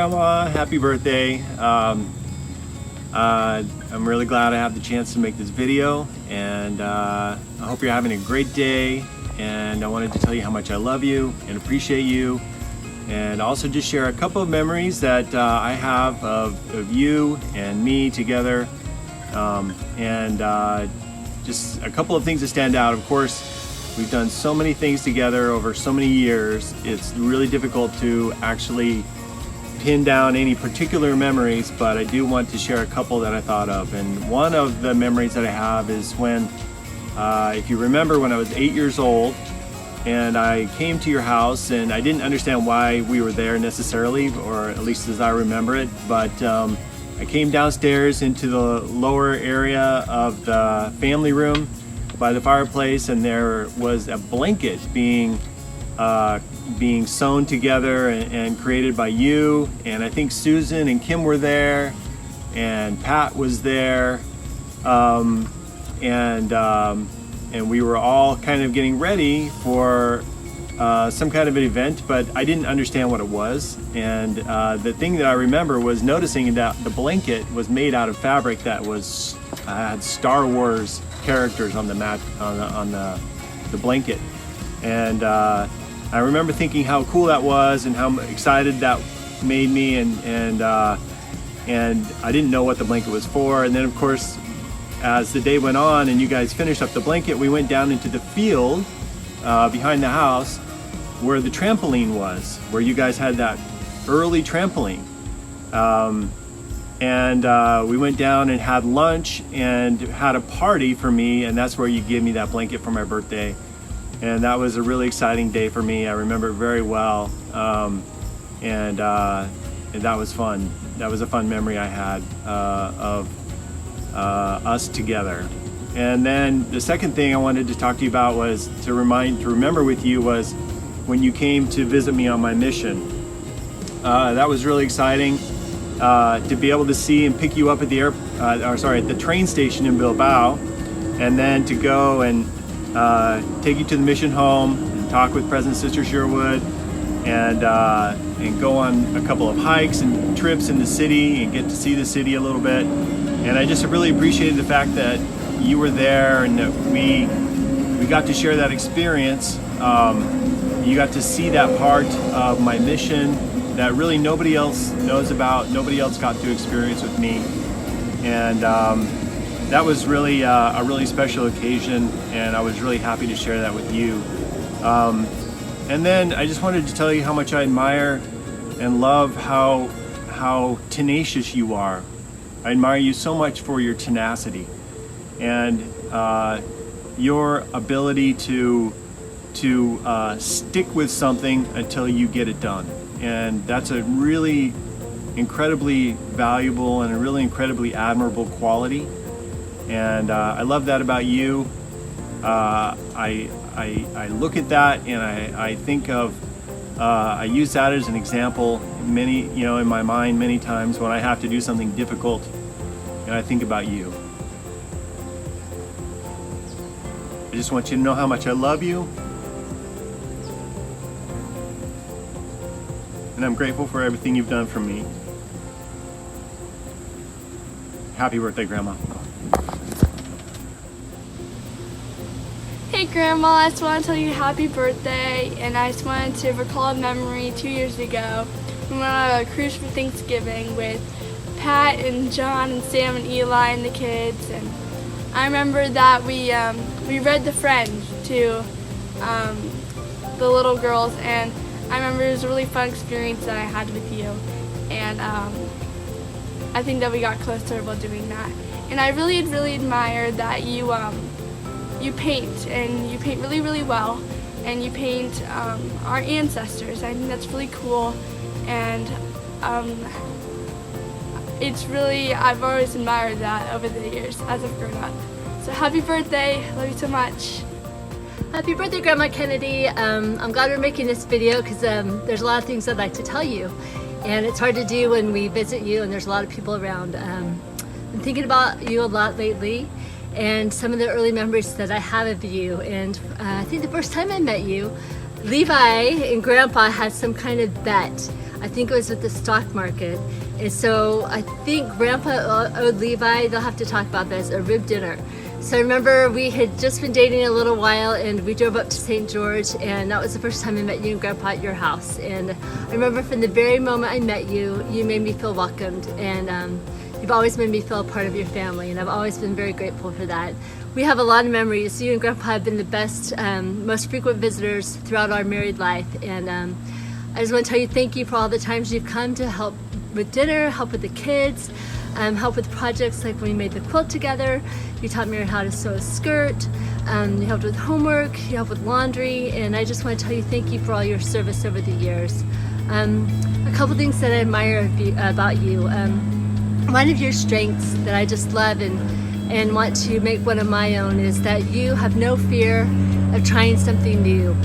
Grandma. Happy birthday. I'm really glad I have the chance to make this video, and I hope you're having a great day. And I wanted to tell you how much I love you and appreciate you, and also just share a couple of memories that I have of you and me together, and just a couple of things that stand out. Of course, we've done so many things together over so many years. It's really difficult to actually pin down any particular memories, but I do want to share a couple that I thought of. And one of the memories that I have is when, if you remember, when I was 8 years old, and I came to your house, and I didn't understand why we were there necessarily, or at least as I remember it, but I came downstairs into the lower area of the family room by the fireplace, and there was a blanket being sewn together and created by you, and I think Susan and Kim were there, and Pat was there, and we were all kind of getting ready for some kind of an event, but I didn't understand what it was. And the thing that I remember was noticing that the blanket was made out of fabric that was had Star Wars characters on the mat, on the blanket, and I remember thinking how cool that was and how excited that made me, and I didn't know what the blanket was for. And then, of course, as the day went on and you guys finished up the blanket, we went down into the field behind the house where the trampoline was, where you guys had that early trampoline. We went down and had lunch and had a party for me, and that's where you gave me that blanket for my birthday. And that was a really exciting day for me. I remember it very well, and that was fun. That was a fun memory I had of us together. And then the second thing I wanted to talk to you about was to remember with you was when you came to visit me on my mission. That was really exciting to be able to see and pick you up at the at the train station in Bilbao, and then to go and take you to the mission home and talk with President Sister Sherwood, and go on a couple of hikes and trips in the city and get to see the city a little bit. And I just really appreciated the fact that you were there and that we got to share that experience. You got to see that part of my mission that really nobody else knows about, nobody else got to experience with me. And that was really a really special occasion, and I was really happy to share that with you. And then I just wanted to tell you how much I admire and love how tenacious you are. I admire you so much for your tenacity and your ability to stick with something until you get it done. And that's a really incredibly valuable and a really incredibly admirable quality. And I love that about you. I look at that and I think of, I use that as an example in my mind many times when I have to do something difficult, and I think about you. I just want you to know how much I love you, and I'm grateful for everything you've done for me. Happy birthday, Grandma. Hey Grandma, I just want to tell you happy birthday, and I just wanted to recall a memory 2 years ago. We went on a cruise for Thanksgiving with Pat and John and Sam and Eli and the kids, and I remember that we read The Friend to the little girls, and I remember it was a really fun experience that I had with you, and I think that we got closer while doing that. And I really admire that you paint, and you paint really, really well, and you paint our ancestors. I think that's really cool, and it's really, I've always admired that over the years as I've grown up. So happy birthday, love you so much. Happy birthday, Grandma Kennedy. I'm glad we're making this video because there's a lot of things I'd like to tell you, and it's hard to do when we visit you and there's a lot of people around. Been thinking about you a lot lately, and some of the early memories that I have of you. And I think the first time I met you, Levi and Grandpa had some kind of bet I think it was with the stock market. And so I think Grandpa owed Levi, they'll have to talk about this, a rib dinner. So I remember we had just been dating a little while and we drove up to St. George, and that was the first time I met you and Grandpa at your house. And I remember from the very moment I met you, you made me feel welcomed, and you've always made me feel a part of your family, and I've always been very grateful for that. We have a lot of memories. You and Grandpa have been the best, most frequent visitors throughout our married life, and I just want to tell you thank you for all the times you've come to help with dinner, help with the kids, help with projects like when we made the quilt together. You taught me how to sew a skirt, you helped with homework, you helped with laundry, and I just want to tell you thank you for all your service over the years. A couple things that I admire about you. One of your strengths that I just love and want to make one of my own is that you have no fear of trying something new.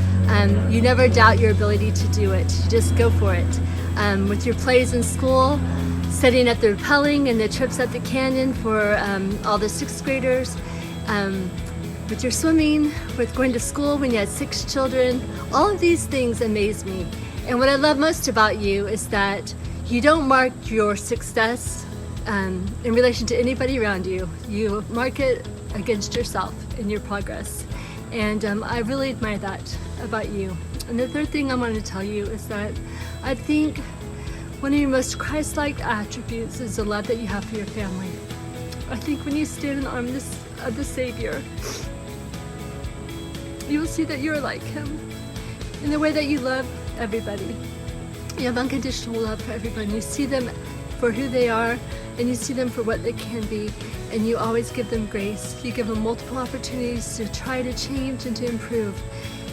You never doubt your ability to do it. You just go for it. With your plays in school, setting up the rappelling and the trips at the canyon for all the 6th graders, with your swimming, with going to school when you had 6 children, all of these things amaze me. And what I love most about you is that you don't mark your success in relation to anybody around you. You mark it against yourself and your progress. And I really admire that about you. And the third thing I want to tell you is that I think one of your most Christ-like attributes is the love that you have for your family. I think when you stand in the arms of the Savior, you will see that you're like Him in the way that you love everybody. You have unconditional love for everybody. You see them for who they are, and you see them for what they can be, and you always give them grace. You give them multiple opportunities to try to change and to improve.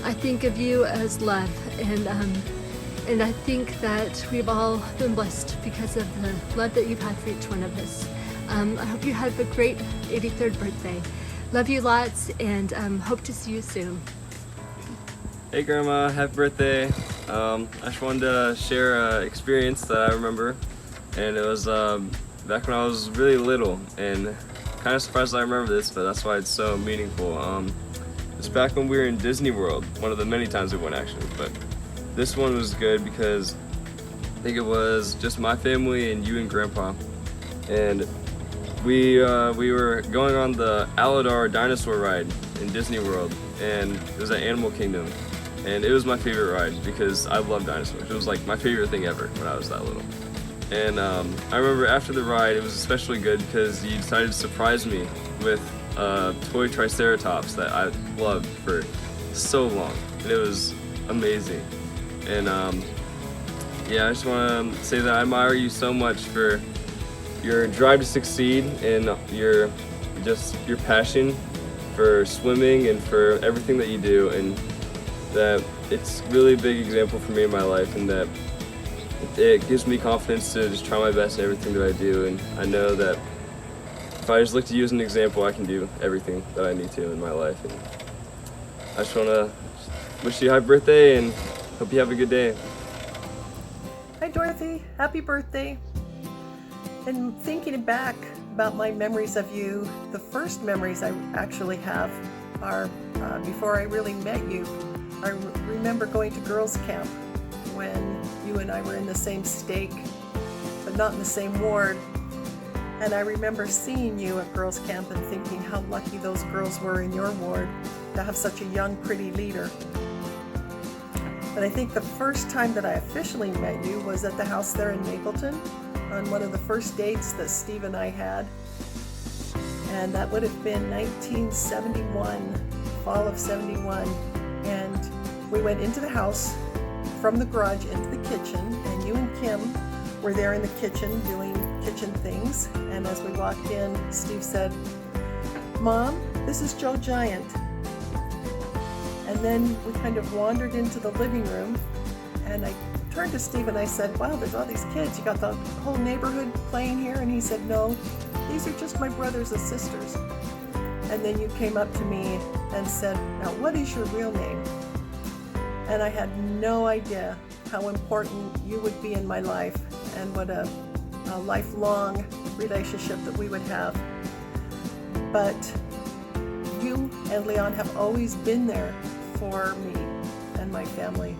I think of you as love, and I think that we've all been blessed because of the love that you've had for each one of us. I hope you have a great 83rd birthday. Love you lots, and hope to see you soon. Hey Grandma, happy birthday. I just wanted to share an experience that I remember, and it was back when I was really little, and kind of surprised I remember this, but that's why it's so meaningful. It's back when we were in Disney World, one of the many times we went actually, but this one was good because I think it was just my family and you and Grandpa, and we were going on the Aladar dinosaur ride in Disney World, and it was at Animal Kingdom, and it was my favorite ride because I love dinosaurs. It was like my favorite thing ever when I was that little. And I remember after the ride, it was especially good because you decided to surprise me with a toy Triceratops that I loved for so long, and it was amazing. And yeah, I just want to say that I admire you so much for your drive to succeed and your passion for swimming and for everything that you do, and that it's really a big example for me in my life, and that it gives me confidence to just try my best in everything that I do. And I know that if I just look to you as an example, I can do everything that I need to in my life. And I just want to wish you a happy birthday and hope you have a good day. Hi Dorothy, happy birthday. And thinking back about my memories of you, the first memories I actually have are before I really met you. I remember going to girls' camp when you and I were in the same stake, but not in the same ward. And I remember seeing you at girls' camp and thinking how lucky those girls were in your ward to have such a young, pretty leader. But I think the first time that I officially met you was at the house there in Mapleton on one of the first dates that Steve and I had. And that would have been 1971, fall of 71. And we went into the house from the garage into the kitchen, and you and Kim were there in the kitchen doing kitchen things. And as we walked in, Steve said, "Mom, this is Joe Giant." And then we kind of wandered into the living room, and I turned to Steve and I said, "Wow, there's all these kids. You got the whole neighborhood playing here?" And he said, "No, these are just my brothers and sisters." And then you came up to me and said, "Now, what is your real name?" And I had no idea how important you would be in my life and what a lifelong relationship that we would have. But you and Leon have always been there for me and my family.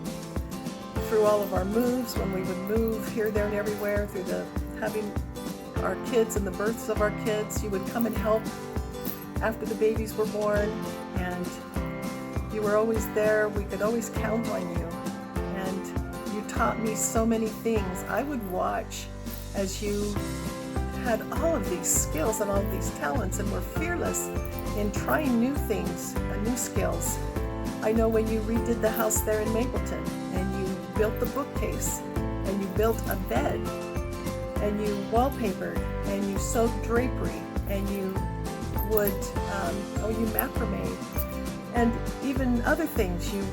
through all of our moves, when we would move here, there, and everywhere, through having our kids and the births of our kids. You would come and help after the babies were born, and you were always there. We could always count on you, and you taught me so many things. I would watch as you had all of these skills and all of these talents and were fearless in trying new things and new skills. I know when you redid the house there in Mapleton, and you built the bookcase, and you built a bed, and you wallpapered, and you sewed drapery, and you would, you macrame, and even other things. You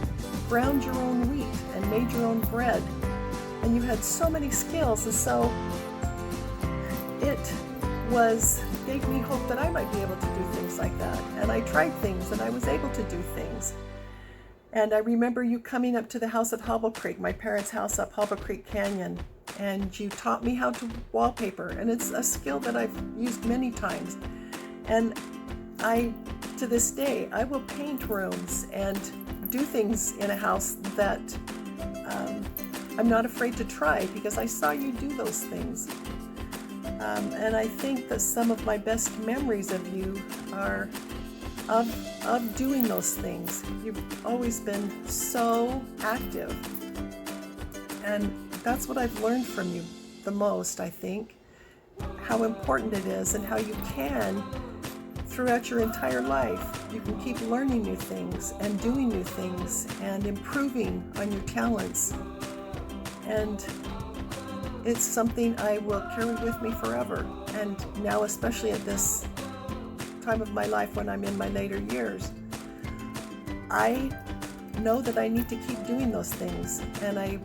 ground your own wheat and made your own bread, and you had so many skills, and so it gave me hope that I might be able to do things like that. And I tried things, and I was able to do things. And I remember you coming up to the house at Hobble Creek, my parents' house up Hobble Creek Canyon, and you taught me how to wallpaper, and it's a skill that I've used many times. And to this day, I will paint rooms and do things in a house that I'm not afraid to try, because I saw you do those things. And I think that some of my best memories of you are of doing those things. You've always been so active, and that's what I've learned from you the most, I think. How important it is, and how you can, throughout your entire life, you can keep learning new things and doing new things and improving on your talents. And it's something I will carry with me forever. And now, especially at this time of my life when I'm in my later years, I know that I need to keep doing those things. And I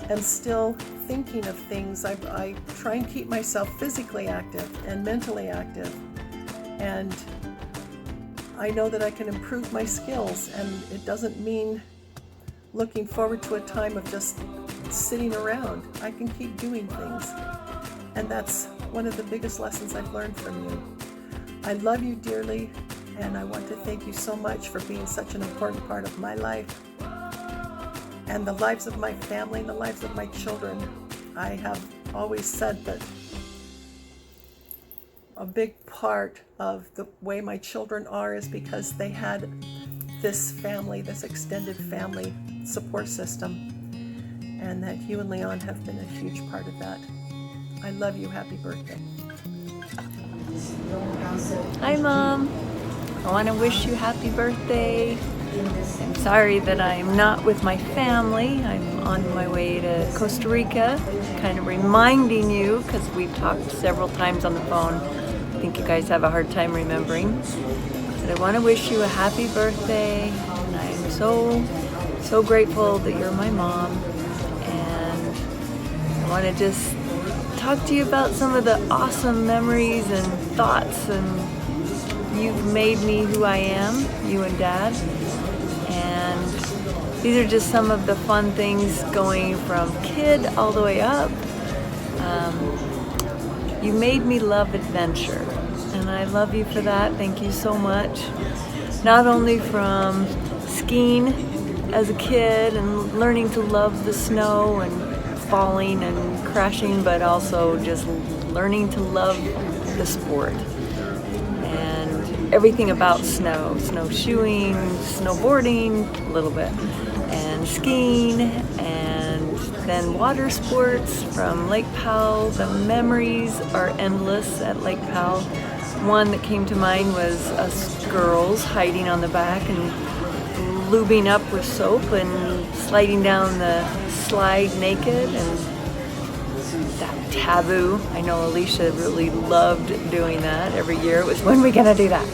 am still thinking of things. I try and keep myself physically active and mentally active. And I know that I can improve my skills, and it doesn't mean looking forward to a time of just sitting around. I can keep doing things. And that's one of the biggest lessons I've learned from you. I love you dearly, and I want to thank you so much for being such an important part of my life and the lives of my family and the lives of my children. I have always said that a big part of the way my children are is because they had this family, this extended family support system, and that you and Leon have been a huge part of that. I love you. Happy birthday. Hi, Mom. I want to wish you happy birthday. I'm sorry that I'm not with my family. I'm on my way to Costa Rica, kind of reminding you, because we've talked several times on the phone. I think you guys have a hard time remembering. But I want to wish you a happy birthday. And I'm so grateful that you're my mom. And I want to just talk to you about some of the awesome memories and thoughts, and you've made me who I am, you and Dad. And these are just some of the fun things going from kid all the way up. You made me love adventure, and I love you for that. Thank you so much. Not only from skiing as a kid and learning to love the snow and falling and crashing, but also just learning to love the sport and everything about snow, snowshoeing, snowboarding a little bit, and skiing, and then water sports from Lake Powell. The memories are endless at Lake Powell. One that came to mind was us girls hiding on the back and lubing up with soap and sliding down the slide naked, and that taboo. I know Alicia really loved doing that every year. It was, when are we gonna do that?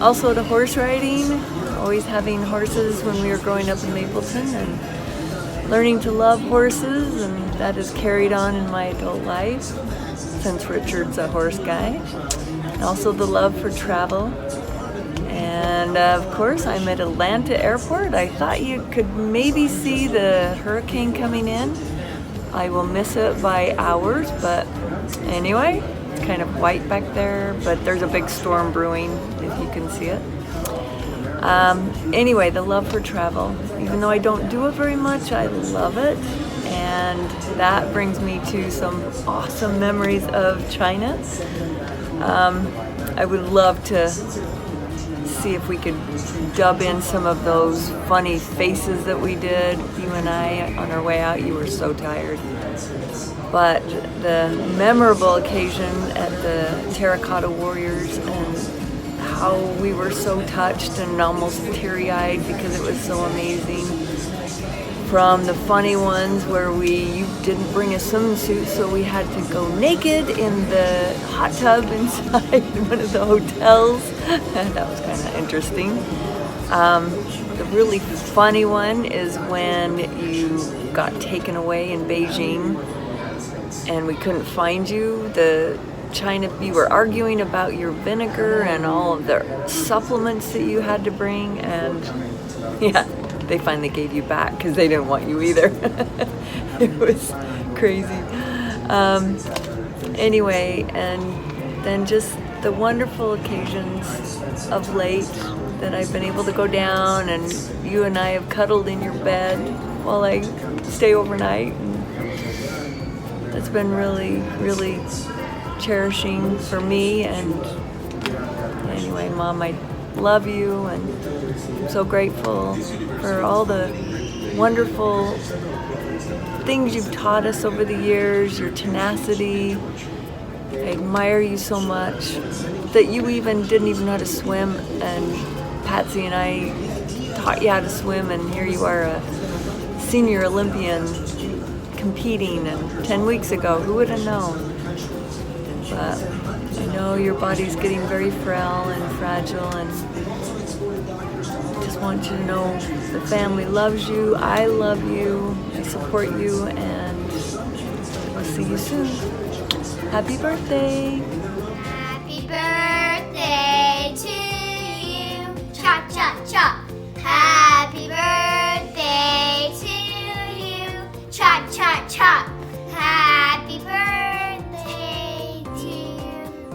Also to horse riding, always having horses when we were growing up in Mapleton, and learning to love horses, and that has carried on in my adult life since Richard's a horse guy. And also the love for travel. And of course, I'm at Atlanta Airport. I thought you could maybe see the hurricane coming in. I will miss it by hours, but anyway, it's kind of white back there, but there's a big storm brewing, if you can see it. Anyway, the love for travel. Even though I don't do it very much, I love it. And that brings me to some awesome memories of China. I would love to see if we could dub in some of those funny faces that we did, you and I, on our way out. You were so tired. But the memorable occasion at the Terracotta Warriors, and how we were so touched and almost teary-eyed because it was so amazing. From the funny ones where you didn't bring a swimsuit, so we had to go naked in the hot tub inside one of the hotels. That was kind of interesting. The really funny one is when you got taken away in Beijing and we couldn't find you. You were arguing about your vinegar and all of the supplements that you had to bring, and yeah, they finally gave you back because they didn't want you either. It was crazy. Anyway, and then just the wonderful occasions of late that I've been able to go down, and you and I have cuddled in your bed while I stay overnight. And that's been really, really cherishing for me. And anyway, Mom, I love you, and I'm so grateful for all the wonderful things you've taught us over the years, your tenacity. I admire you so much that you didn't even know how to swim, and Patsy and I taught you how to swim, and here you are, a senior Olympian competing, and 10 weeks ago, who would have known? But I know your body's getting very frail and fragile, and I just want you to know the family loves you, I love you, I support you, and I'll see you soon. Happy birthday! Happy birthday to you. Cha cha cha. Happy birthday to you. Cha cha cha. Happy birthday to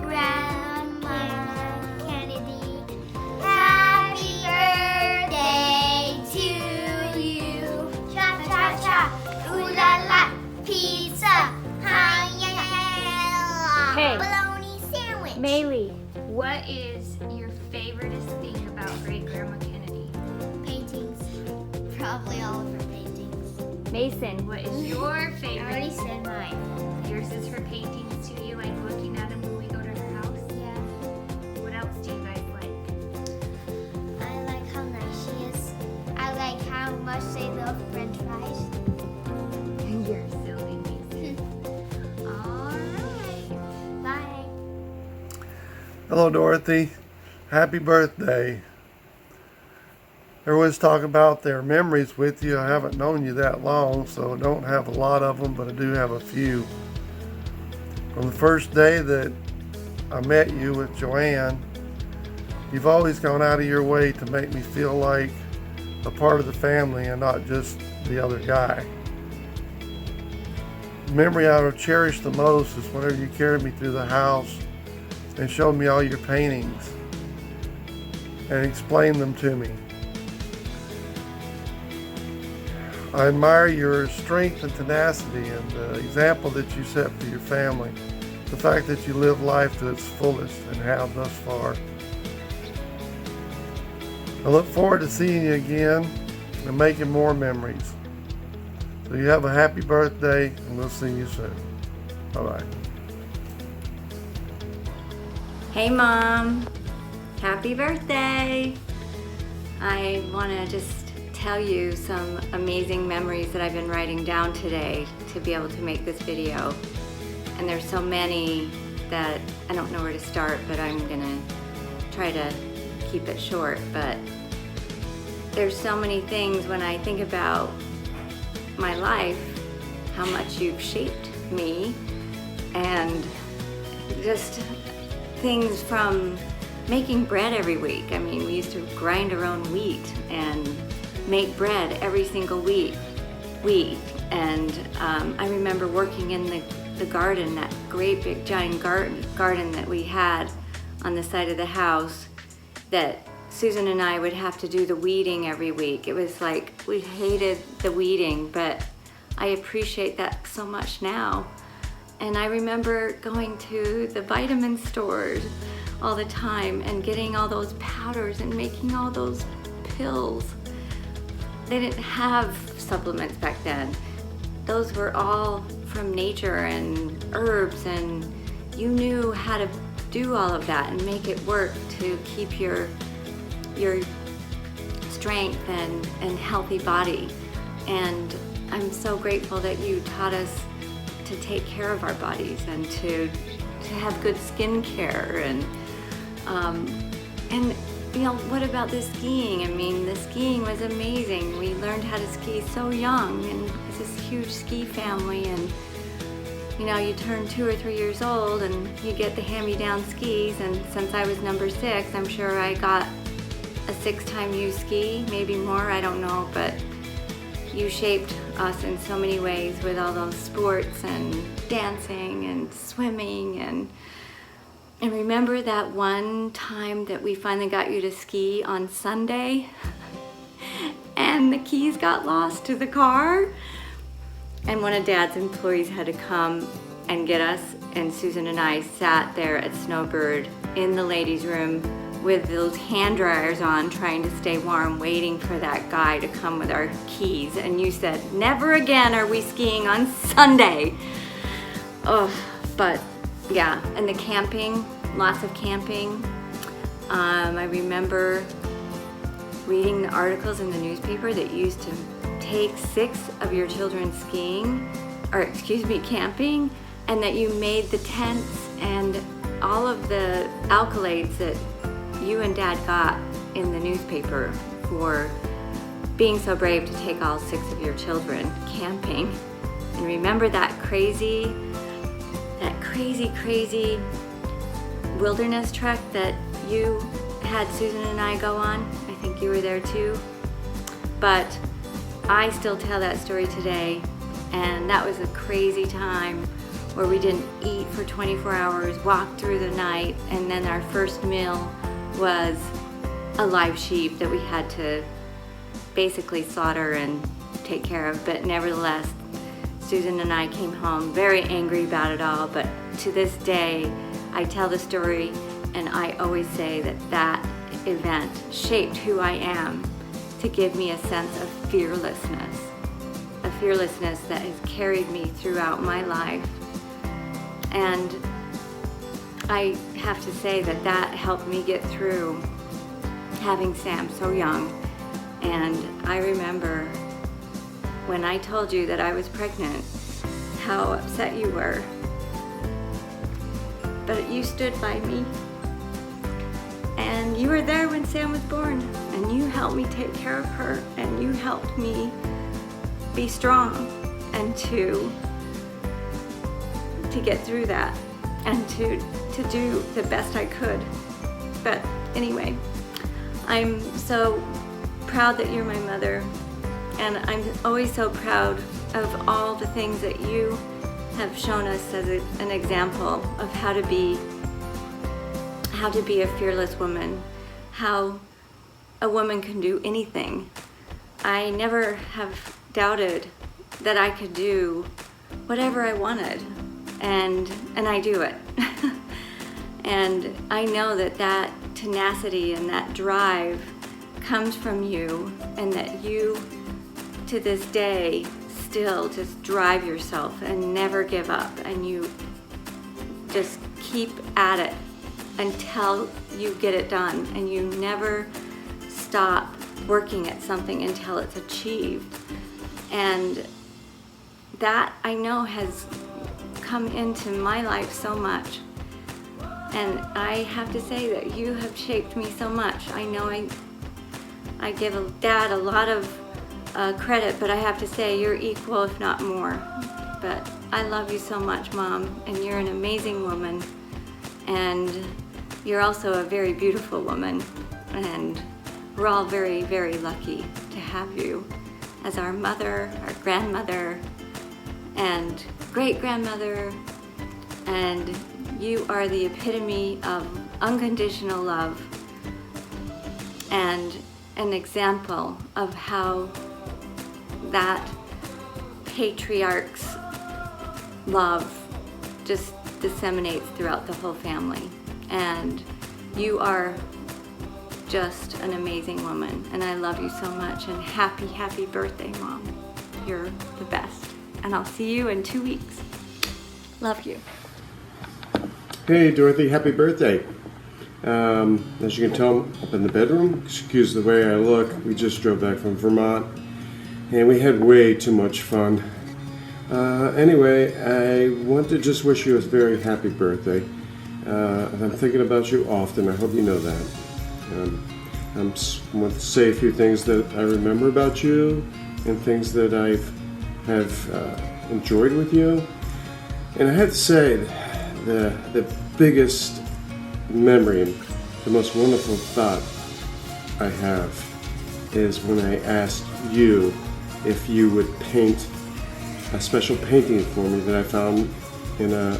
Grandma Kennedy. Happy birthday to you. Cha cha cha. Ooh la la. Pizza. Hey, Bologna sandwich. Maylee, what is your favoriteest thing about Great Grandma Kennedy? Paintings. Probably all of her paintings. Mason, what is your I favorite? already said mine. Yours is her paintings to you, like looking at them when we go to her house? Yeah. What else do you guys like? I like how nice she is. I like how much they love French fries. You're silly, Mason. All right. Bye. Hello, Dorothy. Happy birthday. Everyone's talking about their memories with you. I haven't known you that long, so I don't have a lot of them, but I do have a few. From the first day that I met you with Joanne, you've always gone out of your way to make me feel like a part of the family and not just the other guy. The memory I will cherish the most is whenever you carried me through the house and showed me all your paintings and explained them to me. I admire your strength and tenacity and the example that you set for your family. The fact that you live life to its fullest and have thus far. I look forward to seeing you again and making more memories. So you have a happy birthday, and we'll see you soon. Bye-bye. Hey Mom, happy birthday! I want to just tell you some amazing memories that I've been writing down today to be able to make this video. And there's so many that I don't know where to start, but I'm gonna try to keep it short. But there's so many things when I think about my life, how much you've shaped me, and just things from making bread every week. I mean, we used to grind our own wheat and make bread every single week. And I remember working in the garden, that great big giant garden that we had on the side of the house that Susan and I would have to do the weeding every week. It was like we hated the weeding, but I appreciate that so much now. And I remember going to the vitamin stores all the time and getting all those powders and making all those pills. They didn't have supplements back then. Those were all from nature and herbs, and you knew how to do all of that and make it work to keep your strength and healthy body. And I'm so grateful that you taught us to take care of our bodies and to have good skin care. And you know, what about the skiing? I mean, the skiing was amazing. We learned how to ski so young, and it's this huge ski family. And you know, you turn 2 or 3 years old and you get the hand-me-down skis. And since I was number 6, I'm sure I got a 6-time used ski, maybe more, I don't know. But you shaped us in so many ways with all those sports and dancing and swimming. And remember that one time that we finally got you to ski on Sunday and the keys got lost to the car? And one of Dad's employees had to come and get us, and Susan and I sat there at Snowbird in the ladies' room with those hand dryers on, trying to stay warm, waiting for that guy to come with our keys. And you said, never again are we skiing on Sunday. Oh, but yeah, and the camping, lots of camping. I remember reading the articles in the newspaper that used to take 6 of your children camping, and that you made the tents and all of the accolades that you and Dad got in the newspaper for being so brave to take all 6 of your children camping. And remember that crazy wilderness trek that you had Susan and I go on? I think you were there too. But I still tell that story today, and that was a crazy time where we didn't eat for 24 hours, walked through the night, and then our first meal was a live sheep that we had to basically slaughter and take care of. But nevertheless, Susan and I came home very angry about it all, but to this day, I tell the story, and I always say that that event shaped who I am, to give me a sense of fearlessness, a fearlessness that has carried me throughout my life. And I have to say that that helped me get through having Sam so young. And I remember when I told you that I was pregnant, how upset you were. But you stood by me. And you were there when Sam was born, and you helped me take care of her, and you helped me be strong and to get through that and to do the best I could. But anyway, I'm so proud that you're my mother, and I'm always so proud of all the things that you have shown us as an example of how to be a fearless woman, how a woman can do anything. I never have doubted that I could do whatever I wanted, and I do it. And I know that that tenacity and that drive comes from you, and that you, to this day, still just drive yourself and never give up, and you just keep at it until you get it done, and you never stop working at something until it's achieved. And that, I know, has come into my life so much. And I have to say that you have shaped me so much. I know I give Dad a lot of credit, but I have to say you're equal, if not more. But I love you so much, Mom, and you're an amazing woman. And you're also a very beautiful woman. And we're all very, very lucky to have you as our mother, our grandmother, and great-grandmother. And you are the epitome of unconditional love. and an example of how that patriarch's love just disseminates throughout the whole family. And you are just an amazing woman, and I love you so much, and happy, happy birthday, Mom. You're the best. And I'll see you in 2 weeks. Love you. Hey Dorothy, happy birthday. As you can tell, I'm up in the bedroom. Excuse the way I look. We just drove back from Vermont and we had way too much fun. Anyway, I want to just wish you a very happy birthday. I'm thinking about you often. I hope you know that. I want to say a few things that I remember about you and things that I have enjoyed with you. And I have to say, the biggest memory and the most wonderful thought I have is when I asked you if you would paint a special painting for me that I found in a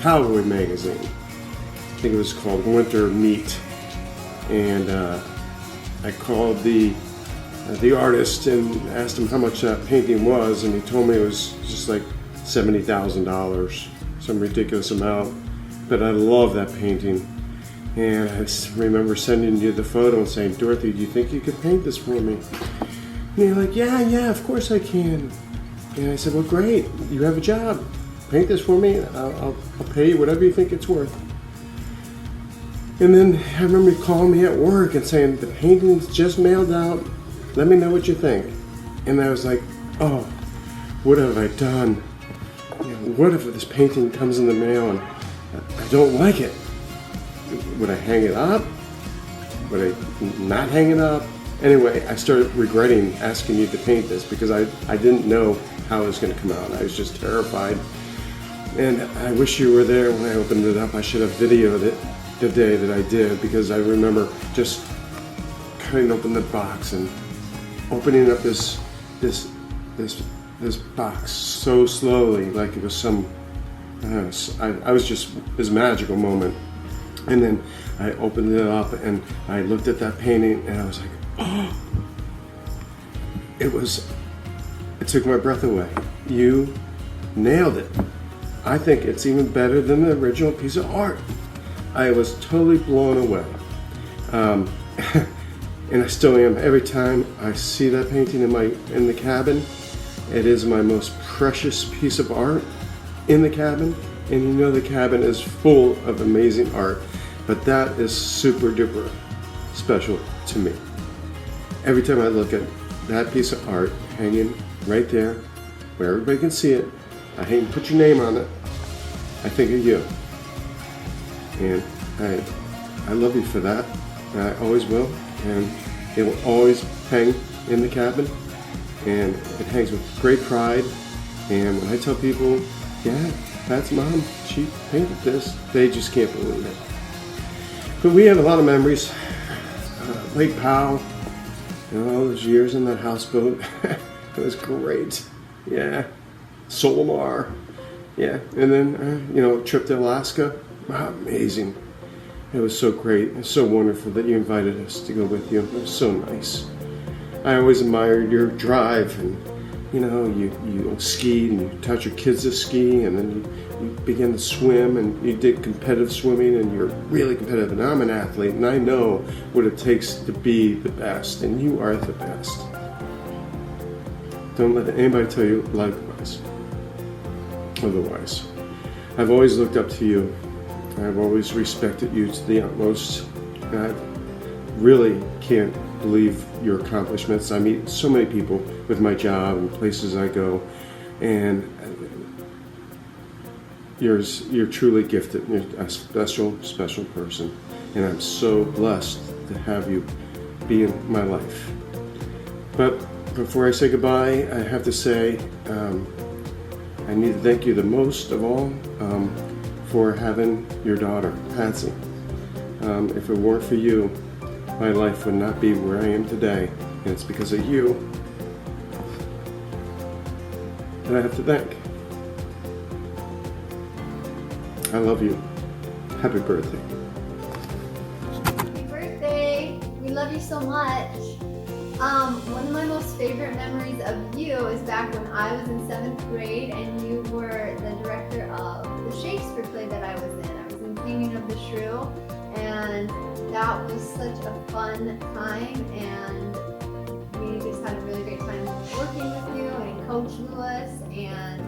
cowboy magazine. I think it was called Winter Meat. And I called the artist and asked him how much that painting was, and he told me it was just like $70,000, some ridiculous amount. But I love that painting. And I remember sending you the photo and saying, Dorothy, do you think you could paint this for me? And you're like, yeah, of course I can. And I said, well, great, you have a job. Paint this for me, I'll pay you whatever you think it's worth. And then I remember you calling me at work and saying, the painting's just mailed out, let me know what you think. And I was like, oh, what have I done? What if this painting comes in the mail and I don't like it? Would I hang it up? Would I not hang it up? Anyway, I started regretting asking you to paint this because I didn't know how it was going to come out. I was just terrified. And I wish you were there when I opened it up. I should have videoed it the day that I did, because I remember just cutting open the box and opening up this box so slowly, like it was some, I was just this magical moment. And then I opened it up and I looked at that painting and I was like, oh, it took my breath away. You nailed it. I think it's even better than the original piece of art. I was totally blown away. And I still am. Every time I see that painting in the cabin, it is my most precious piece of art in the cabin. And you know the cabin is full of amazing art, but that is super duper special to me. Every time I look at that piece of art hanging right there, where everybody can see it, I hate to put your name on it, I think of you. And I love you for that, and I always will, and it will always hang in the cabin, and it hangs with great pride. And when I tell people, yeah, Pat's mom, she painted this, they just can't believe it. But we have a lot of memories. Lake Powell, and all those years in that houseboat, it was great. Yeah, Solomar, yeah, and then trip to Alaska, amazing. It was so great. It's so wonderful that you invited us to go with you. It was so nice. I always admired your drive, and you skied and you taught your kids to ski, and then you began to swim, and you did competitive swimming, and you're really competitive. And I'm an athlete, and I know what it takes to be the best, and you are the best. Don't let anybody tell you otherwise. I've always looked up to you. I've always respected you to the utmost. And I really can't believe your accomplishments. I meet so many people with my job and places I go, and you're truly gifted. You're a special person, and I'm so blessed to have you be in my life. But before I say goodbye, I have to say I need to thank you the most of all for having your daughter, Patsy. If it weren't for you, my life would not be where I am today, and it's because of you that I have to thank. I love you. Happy birthday. Happy birthday. love you so much. One of my most favorite memories of you is back when I was in 7th grade and you were the director of the Shakespeare play that I was in. I was in Hanging of the Shrew, and that was such a fun time, and we just had a really great time working with you and Coach Lewis, and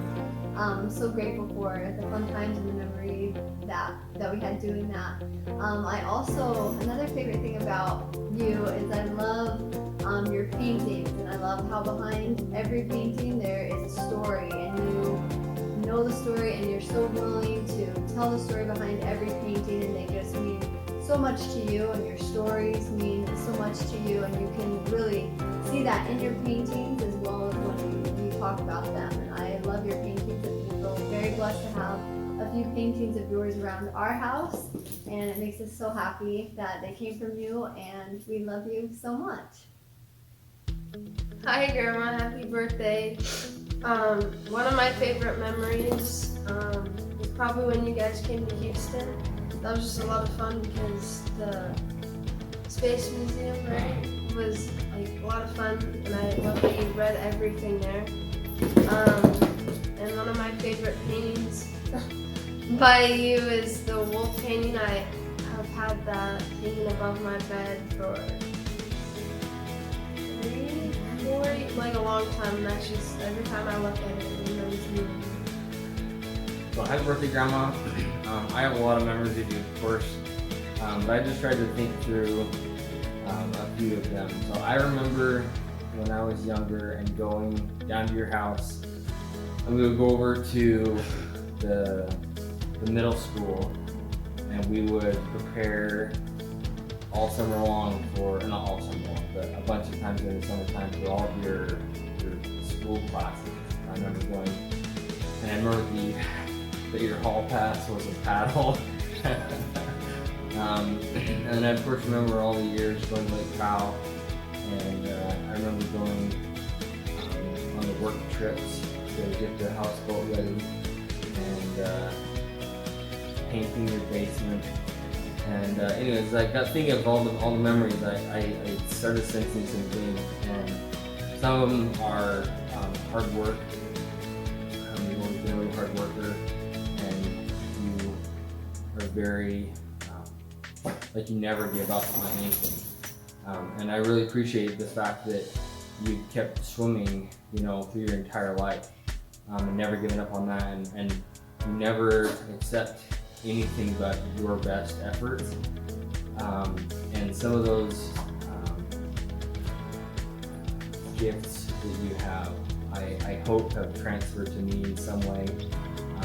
I'm so grateful for the fun times and the memory that we had doing that. I also, another favorite thing about you is I love your paintings, and I love how behind every painting there is a story, and you know the story, and you're so willing to tell the story behind every painting, and they just mean so much to you, and your stories mean so much to you, and you can really see that in your paintings as well as when you talk about them. And I love your paintings, and we feel very blessed to have a few paintings of yours around our house, and it makes us so happy that they came from you, and we love you so much. Hi Grandma, happy birthday. One of my favorite memories is probably when you guys came to Houston. That was just a lot of fun because the Space Museum, right, was like a lot of fun, and I love that you read everything there. And one of my favorite paintings by you is the wolf painting. I have had that hanging above my bed for 3, 4, like a long time, and that's just, every time I look at it, it reminds me of you. So happy birthday, Grandma. I have a lot of memories of you, of course, but I just tried to think through a few of them. So I remember when I was younger and going down to your house, and we would go over to the middle school, and we would prepare all summer long for, not all summer long, but a bunch of times during the summertime for all of your school classes. I remember going, and I remember that your hall pass was a paddle. And I of course remember all the years going to Lake Powell, and I remember going on the work trips to get the houseboat ready and painting your basement. And anyways, I got thinking of all the memories. I started sensing some things, and some of them are hard work. You've always been a really hard worker, and you are very like you never give up on anything. And I really appreciate the fact that you kept swimming, through your entire life, and never giving up on that, and you never accept anything but your best efforts. And some of those gifts that you have, I hope have transferred to me in some way.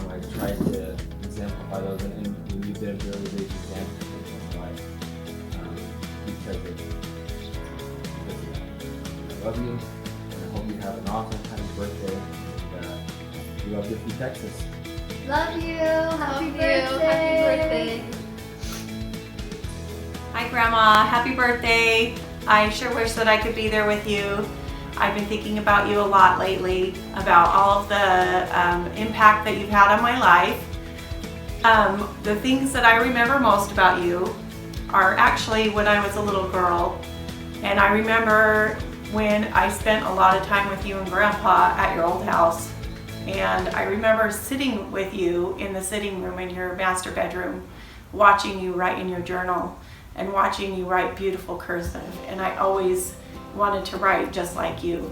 I've tried to exemplify those, and you've been a really big example in my life because of that. I love you, and I hope you have an awesome happy birthday. And we love you from Texas. Love you. Happy birthday. Happy birthday. Hi Grandma, happy birthday. I sure wish that I could be there with you. I've been thinking about you a lot lately, about all of the impact that you've had on my life. The things that I remember most about you are actually when I was a little girl. And I remember when I spent a lot of time with you and Grandpa at your old house. And I remember sitting with you in the sitting room in your master bedroom, watching you write in your journal and watching you write beautiful cursive. And I always wanted to write just like you.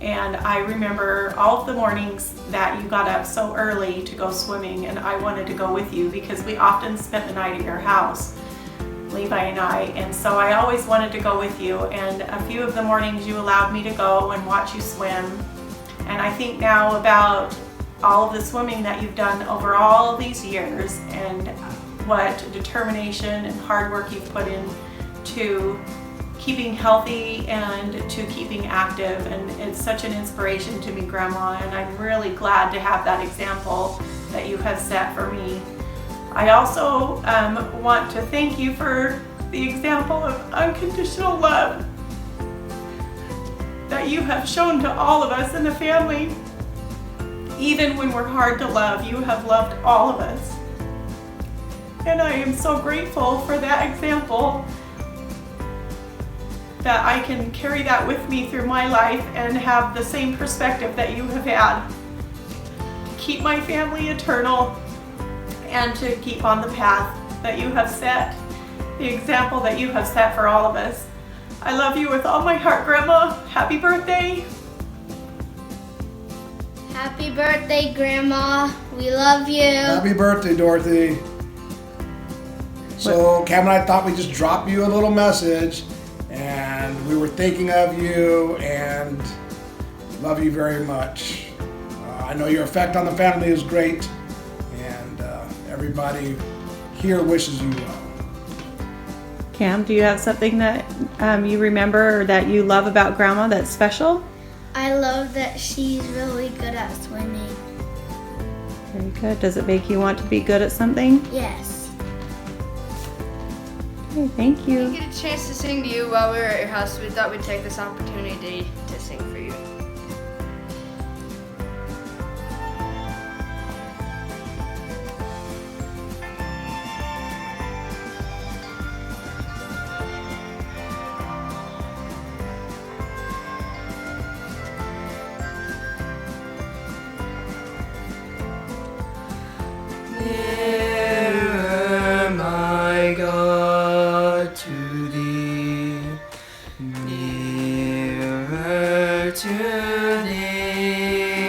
And I remember all of the mornings that you got up so early to go swimming, and I wanted to go with you because we often spent the night at your house, Levi and I, and so I always wanted to go with you. And a few of the mornings you allowed me to go and watch you swim. And I think now about all of the swimming that you've done over all of these years and what determination and hard work you've put in to keeping healthy and to keeping active, and it's such an inspiration to me, Grandma, and I'm really glad to have that example that you have set for me. I also want to thank you for the example of unconditional love that you have shown to all of us in the family. Even when we're hard to love, you have loved all of us. And I am so grateful for that example. that I can carry that with me through my life and have the same perspective that you have had. Keep my family eternal and to keep on the path that you have set, the example that you have set for all of us. I love you with all my heart, Grandma. Happy birthday. Happy birthday, Grandma. We love you. Happy birthday, Dorothy. So Cam and I thought we'd just drop you a little message, and we were thinking of you and love you very much. I know your effect on the family is great, and everybody here wishes you well. Cam, do you have something that you remember or that you love about Grandma that's special? I love that she's really good at swimming. Very good. Does it make you want to be good at something? Yes. Okay, thank you. We didn't get a chance to sing to you while we were at your house, so we thought we'd take this opportunity to sing for you. Nearer, my God, to thee, nearer to thee,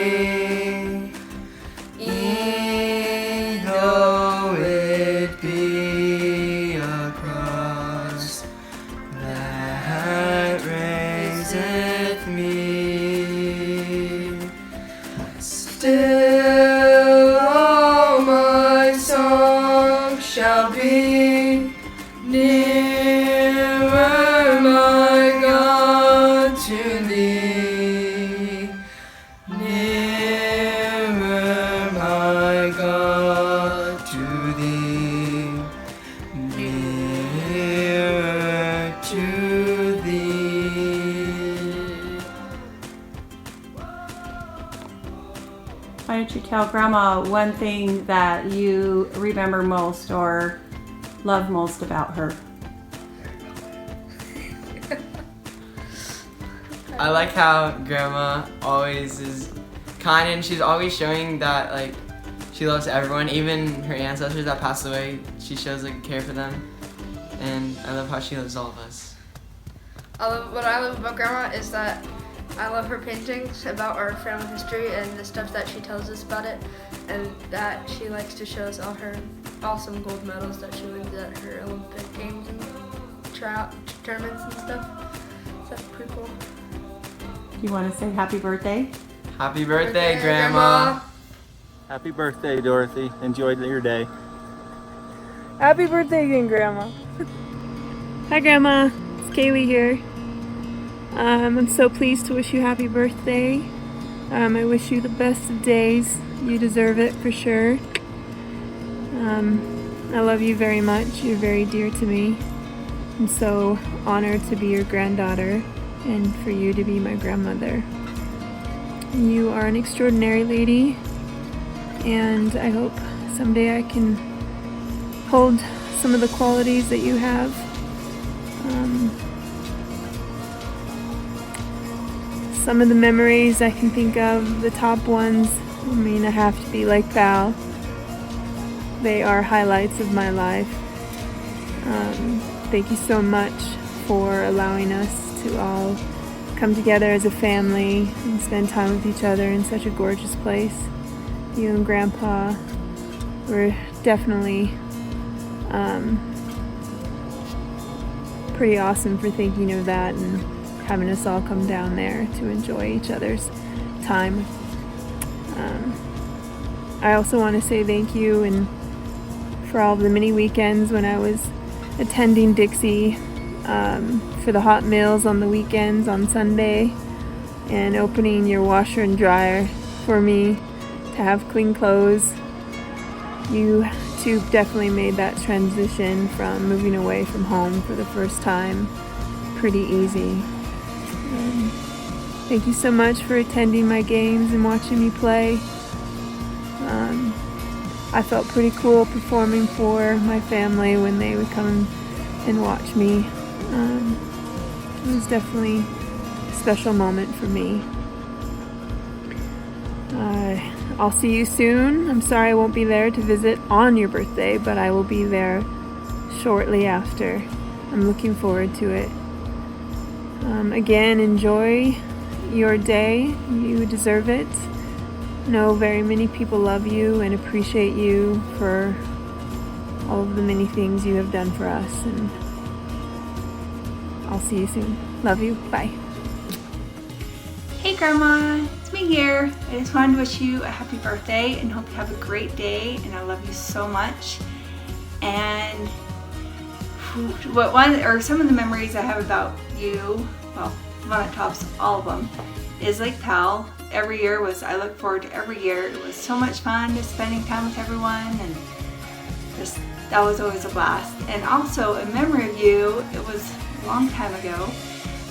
e'en though it be a cross that raiseth me, still all my song shall be nearer, my God, to thee, nearer, my God, to thee, nearer to thee. Why don't you tell Grandma one thing that you remember most or love most about her? I like how Grandma always is kind, and she's always showing that like she loves everyone, even her ancestors that passed away. She shows like care for them, and I love how she loves all of us. What I love about Grandma is that I love her paintings about our family history and the stuff that she tells us about it, and that she likes to show us all her awesome gold medals that she wins at her Olympic games and tournaments and stuff. So that's pretty cool. You want to say happy birthday? Happy birthday, Grandma. Happy birthday, Dorothy. Enjoy your day. Happy birthday again, Grandma. Hi, Grandma. It's Kaylee here. I'm so pleased to wish you happy birthday. I wish you the best of days. You deserve it for sure. I love you very much. You're very dear to me. I'm so honored to be your granddaughter and for you to be my grandmother. You are an extraordinary lady, and I hope someday I can hold some of the qualities that you have. Some of the memories I can think of, the top ones, I mean, I have to be like Val. They are highlights of my life. Thank you so much for allowing us to all come together as a family and spend time with each other in such a gorgeous place. You and Grandpa were definitely pretty awesome for thinking of that and having us all come down there to enjoy each other's time. I also want to say thank you and for all the many weekends when I was attending Dixie for the hot meals on the weekends on Sunday and opening your washer and dryer for me to have clean clothes. You two definitely made that transition from moving away from home for the first time pretty easy. Thank you so much for attending my games and watching me play. I felt pretty cool performing for my family when they would come and watch me. It was definitely a special moment for me. I'll see you soon. I'm sorry I won't be there to visit on your birthday, but I will be there shortly after. I'm looking forward to it. Again, enjoy your day. You deserve it. Know very many people love you and appreciate you for all of the many things you have done for us. And I'll see you soon. Love you. Bye. Hey Grandma, it's me here. I just wanted to wish you a happy birthday and hope you have a great day, and I love you so much. And some of the memories I have about you, well, one that tops all of them, is Lake Powell. Every year I look forward to every year. It was so much fun just spending time with everyone, and that was always a blast. And also a memory of you, it was a long time ago,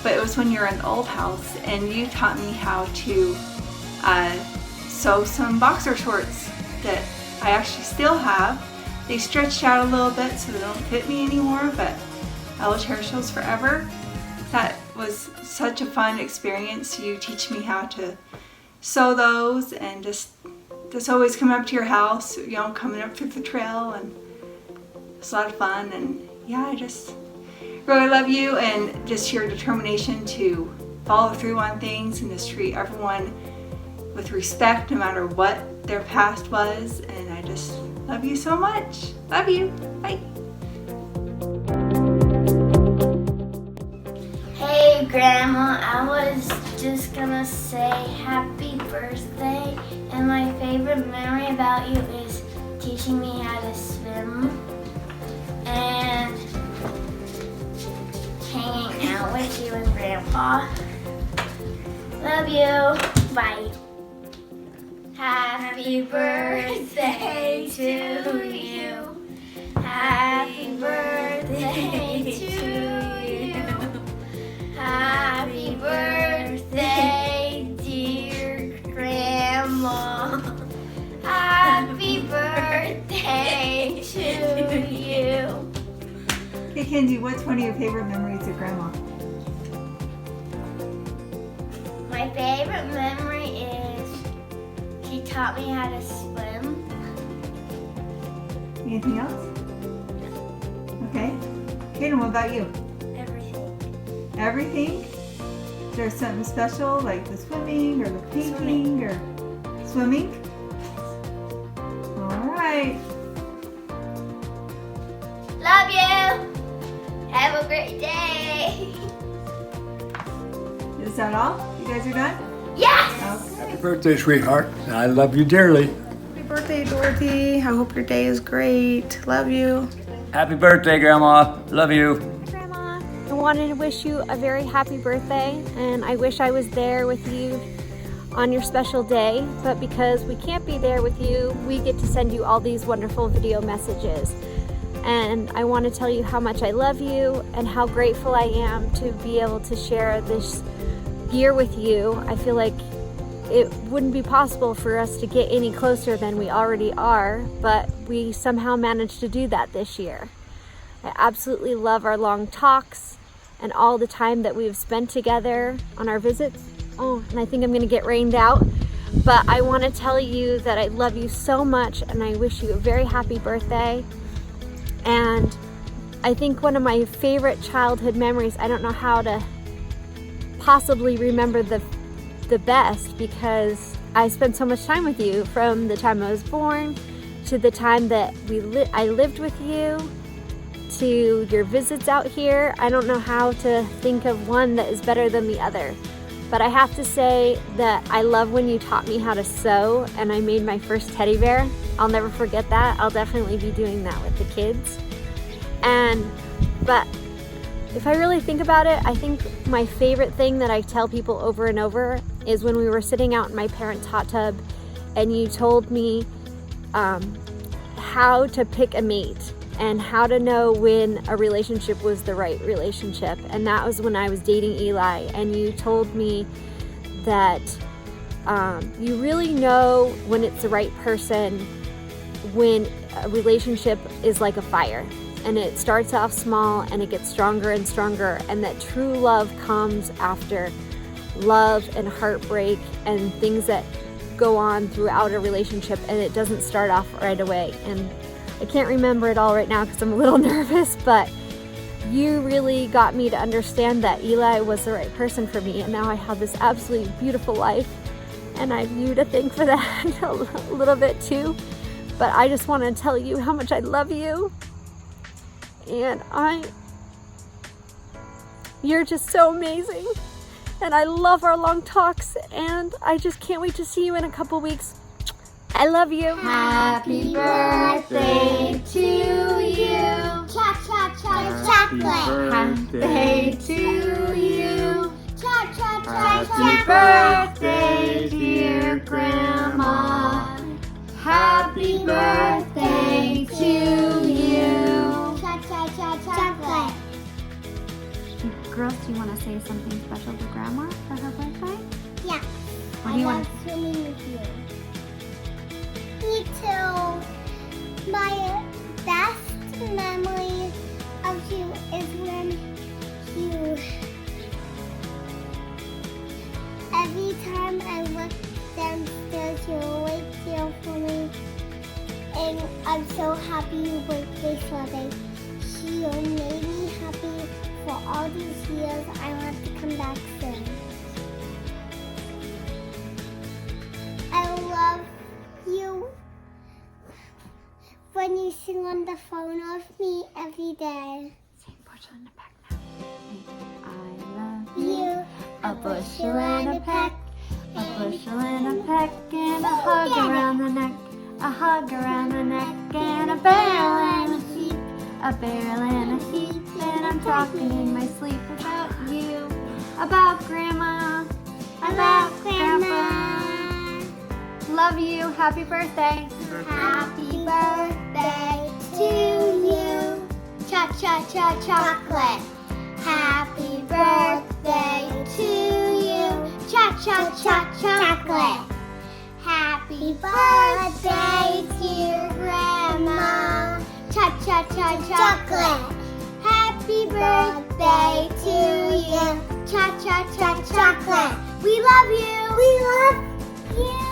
but it was when you were in the old house and you taught me how to sew some boxer shorts that I actually still have. They stretched out a little bit so they don't fit me anymore, but I will cherish those forever. That was such a fun experience. You teach me how to sew those, and just always coming up to your house, you know, coming up through the trail, and it's a lot of fun. And yeah, I just really love you, and just your determination to follow through on things and just treat everyone with respect no matter what their past was. And I just love you so much. Love you. Bye. Hey Grandma, I was just gonna say happy birthday, and my favorite memory about you is teaching me how to swim and hanging out with you and Grandpa. Love you. Bye. Happy birthday to you. Happy birthday to you. Happy birthday, dear Grandma. Happy birthday to you. Hey Kenzie, what's one of your favorite memories of Grandma? My favorite memory is she taught me how to swim. Anything else? Okay. Kaden, what about you? Everything? Is there something special like the swimming or the painting or swimming? All right. Love you. Have a great day. Is that all? You guys are done? Yes. Okay. Happy birthday, sweetheart. I love you dearly. Happy birthday, Dorothy. I hope your day is great. Love you. Happy birthday, Grandma. Love you. I wanted to wish you a very happy birthday, and I wish I was there with you on your special day, but because we can't be there with you, we get to send you all these wonderful video messages. And I want to tell you how much I love you and how grateful I am to be able to share this year with you. I feel like it wouldn't be possible for us to get any closer than we already are, but we somehow managed to do that this year. I absolutely love our long talks and all the time that we've spent together on our visits. Oh, and I think I'm gonna get rained out. But I wanna tell you that I love you so much, and I wish you a very happy birthday. And I think one of my favorite childhood memories, I don't know how to possibly remember the best, because I spent so much time with you from the time I was born to the time that I lived with you, to your visits out here. I don't know how to think of one that is better than the other, but I have to say that I love when you taught me how to sew and I made my first teddy bear. I'll never forget that. I'll definitely be doing that with the kids. But if I really think about it, I think my favorite thing that I tell people over and over is when we were sitting out in my parents' hot tub and you told me how to pick a mate and how to know when a relationship was the right relationship. And that was when I was dating Eli, and you told me that you really know when it's the right person when a relationship is like a fire. and it starts off small and it gets stronger and stronger, and that true love comes after love and heartbreak and things that go on throughout a relationship, and it doesn't start off right away. And I can't remember it all right now because I'm a little nervous, but you really got me to understand that Eli was the right person for me, and now I have this absolutely beautiful life, and I have you to thank for that a little bit too. But I just want to tell you how much I love you, and you're just so amazing, and I love our long talks, and I just can't wait to see you in a couple weeks. I love you. Happy birthday to you. Chocolate. Birthday to you. Happy birthday, dear Grandma. Happy birthday to you. Chocolate. Girls, do you want to say something special to Grandma for her birthday? Yeah. What do you want? Swimming with you. Me too. My best memory of you is when you, every time I look downstairs, you're always there for me. And I'm so happy you birthday Sunday. You made me happy for all these years. I want to come back soon. I love you when you sing on the phone with me every day. Sing Porcelain to Peck now. I love You, a bushel and a peck, a bushel and a peck, and a hug around the neck, a hug around the neck, and a barrel and a heap, a barrel and a heap. And I'm talking in my sleep about you, about Grandma, about Grandpa. Love you. Happy birthday. Happy birthday to you. Chocolate. Happy birthday to you. Chocolate. Happy birthday, dear Grandma. Chocolate. Happy birthday to you. Chocolate. We love you. We love you.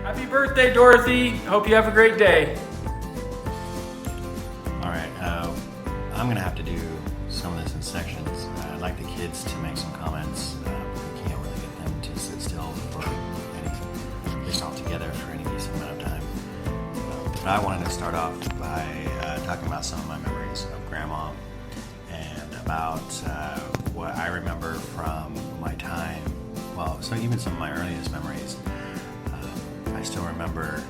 Happy birthday, Dorothy. Hope you have a great day. All right, I'm gonna have to do some of this in sections. I'd like the kids to make some comments. We can't really get them to sit still for any, at least all together for any decent amount of time. But I wanted to start off by talking about some of my memories of Grandma and about what I remember from my time. Well, so even some of my earliest memories. I still remember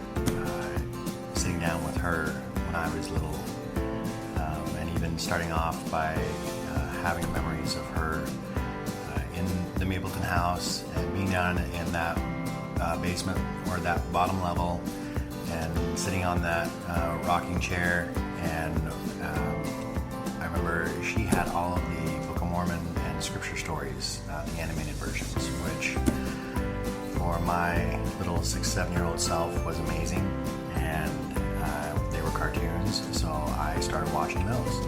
sitting down with her when I was little, and even starting off by having memories of her in the Mapleton house and being down in that basement or that bottom level and sitting on that rocking chair. And I remember she had all of the Book of Mormon and Scripture stories, the animated versions, which for my little 6-7-year-old self was amazing, and they were cartoons, so I started watching those.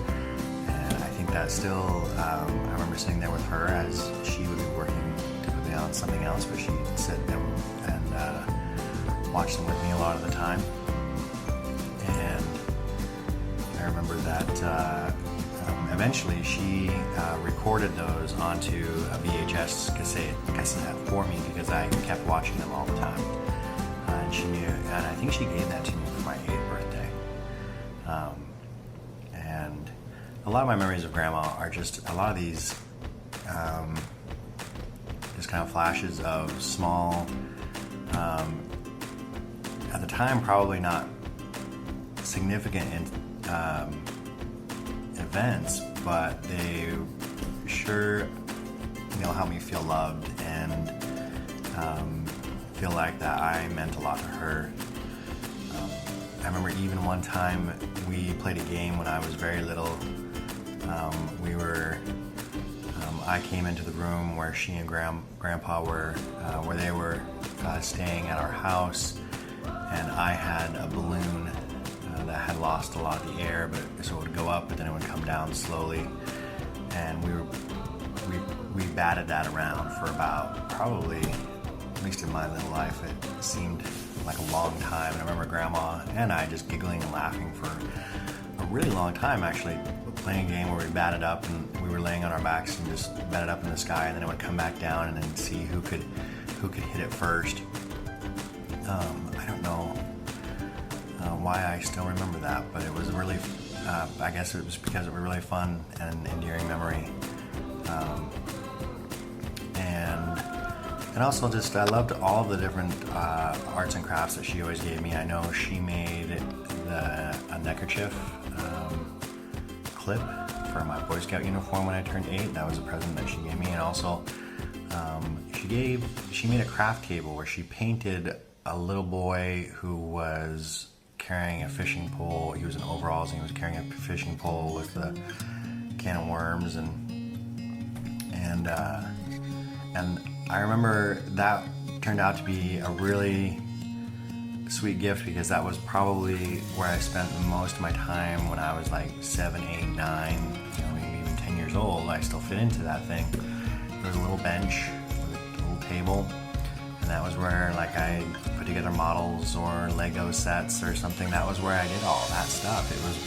And I think that still, I remember sitting there with her as she would be working typically on something else, but she'd sit and watch them with me a lot of the time. And I remember that eventually she recorded those onto a VHS cassette for me because I kept watching them all the time. And she knew, and I think she gave that to me for my 8th birthday. And a lot of my memories of Grandma are just a lot of these just kind of flashes of small, at the time probably not significant events, but they sure help me feel loved and feel like that I meant a lot to her. I remember even one time we played a game when I was very little. I came into the room where she and Grandpa were, where they were staying at our house, and I had a balloon that had lost a lot of the air, but so it would go up, but then it would come down slowly. And we batted that around for about probably, at least in my little life, it seemed like a long time. And I remember Grandma and I just giggling and laughing for a really long time, actually, playing a game where we batted up and we were laying on our backs and just batted up in the sky, and then it would come back down, and then see who could hit it first. I don't know why I still remember that, but it was really, I guess it was because it was a really fun and endearing memory. And also just, I loved all the different arts and crafts that she always gave me. I know she made a neckerchief clip for my Boy Scout uniform when I turned 8. That was a present that she gave me. And also, she made a craft table where she painted a little boy who was carrying a fishing pole. He was in overalls and he was carrying a fishing pole with a can of worms, and I remember that turned out to be a really sweet gift, because that was probably where I spent most of my time when I was like 7, 8, 9, maybe even 10 years old. I still fit into that thing. There was a little bench with a little table, and that was where, like, I put together models or Lego sets or something. That was where I did all that stuff. It was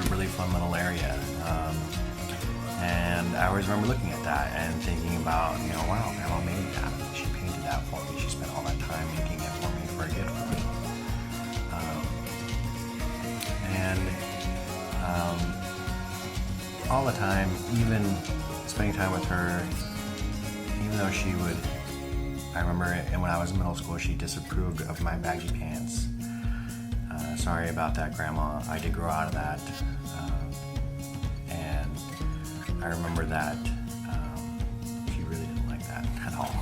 a really fun little area. And I always remember looking at that and thinking about, wow, Grandma made that. She painted that for me. She spent all that time making it for me for a gift for me. All the time, even spending time with her, even though she would, I remember when I was in middle school, she disapproved of my baggy pants. Sorry about that, Grandma. I did grow out of that. And I remember that she really didn't like that at all.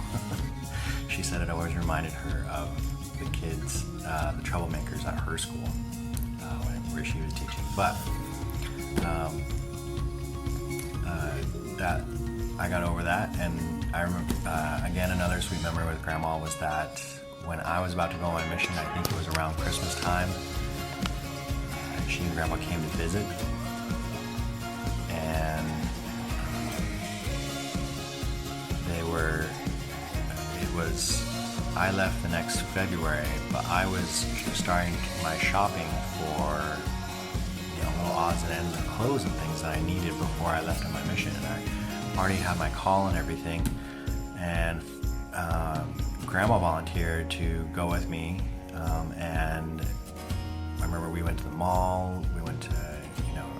She said it always reminded her of the kids, the troublemakers at her school, where she was teaching. But that I got over that, and I remember again, another sweet memory with Grandma was that when I was about to go on my mission, I think it was around Christmas time, she and Grandma came to visit, and I left the next February, but I was starting my shopping for little odds and ends of clothes and things that I needed before I left on my mission, and I already had my call and everything, and Grandma volunteered to go with me, and I remember we went to the mall, we went to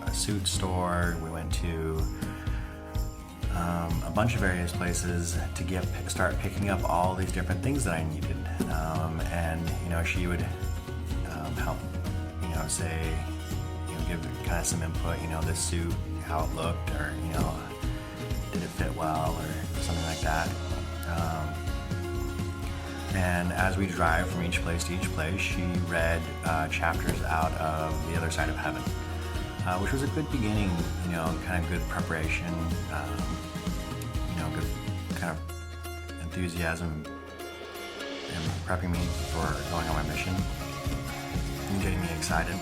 a suit store, we went to a bunch of various places to start picking up all these different things that I needed, and she would help say, give kind of some input, this suit, how it looked, or did it fit well, or something like that. And as we drive from each place to each place, she read chapters out of The Other Side of Heaven, which was a good beginning, kind of good preparation, good kind of enthusiasm in prepping me for going on my mission and getting me excited.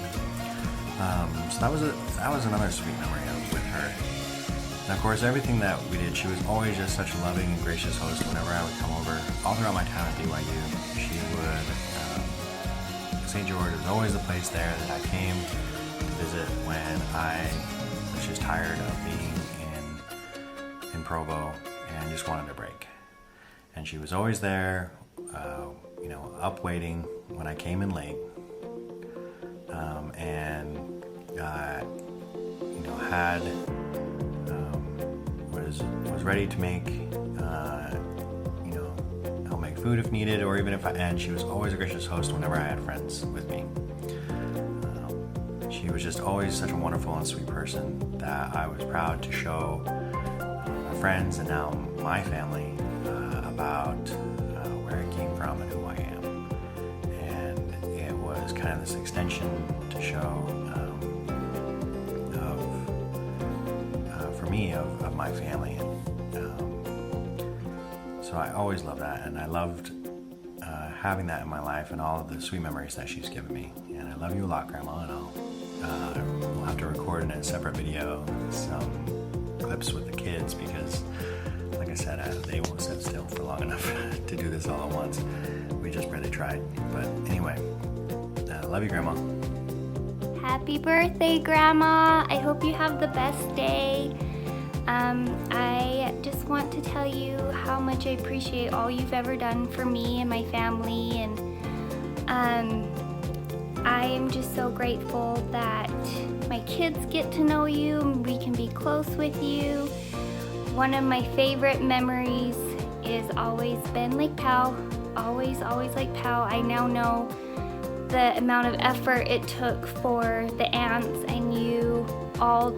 So that was another sweet memory with her. And of course, everything that we did, she was always just such a loving and gracious host. Whenever I would come over, all throughout my time at BYU, she would, St. George was always the place there that I came to visit when I was just tired of being in Provo and just wanted a break. And she was always there, up waiting when I came in late, and had was ready to make help make food if needed, or even and she was always a gracious host whenever I had friends with me. She was just always such a wonderful and sweet person that I was proud to show my friends and now my family about where I came from and who I am. And it was kind of this extension to show for me of my family. So I always loved that, and I loved having that in my life and all of the sweet memories that she's given me. And I love you a lot, Grandma, and I'll we'll have to record in a separate video some clips with the kids because, like I said, they won't sit still for long enough to do this all at once. We just barely tried. But anyway, love you, Grandma. Happy birthday, Grandma. I hope you have the best day. I just want to tell you how much I appreciate all you've ever done for me and my family, and I am just so grateful that my kids get to know you and we can be close with you. One of my favorite memories is always been Lake Powell. Always Lake Powell. I now know the amount of effort it took for the aunts and you all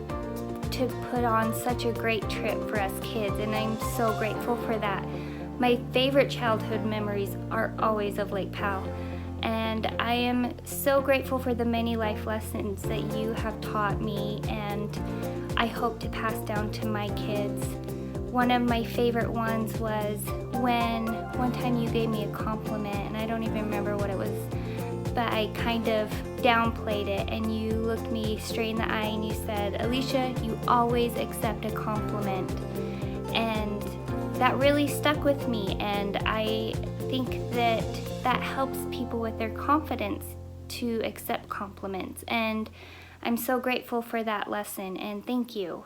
to put on such a great trip for us kids, and I'm so grateful for that. My favorite childhood memories are always of Lake Powell, and I am so grateful for the many life lessons that you have taught me and I hope to pass down to my kids. One of my favorite ones was when one time you gave me a compliment, and I don't even remember what it was, but I kind of downplayed it, and you looked me straight in the eye and you said, Alicia, you always accept a compliment. And that really stuck with me, and I think that that helps people with their confidence to accept compliments, and I'm so grateful for that lesson, and thank you.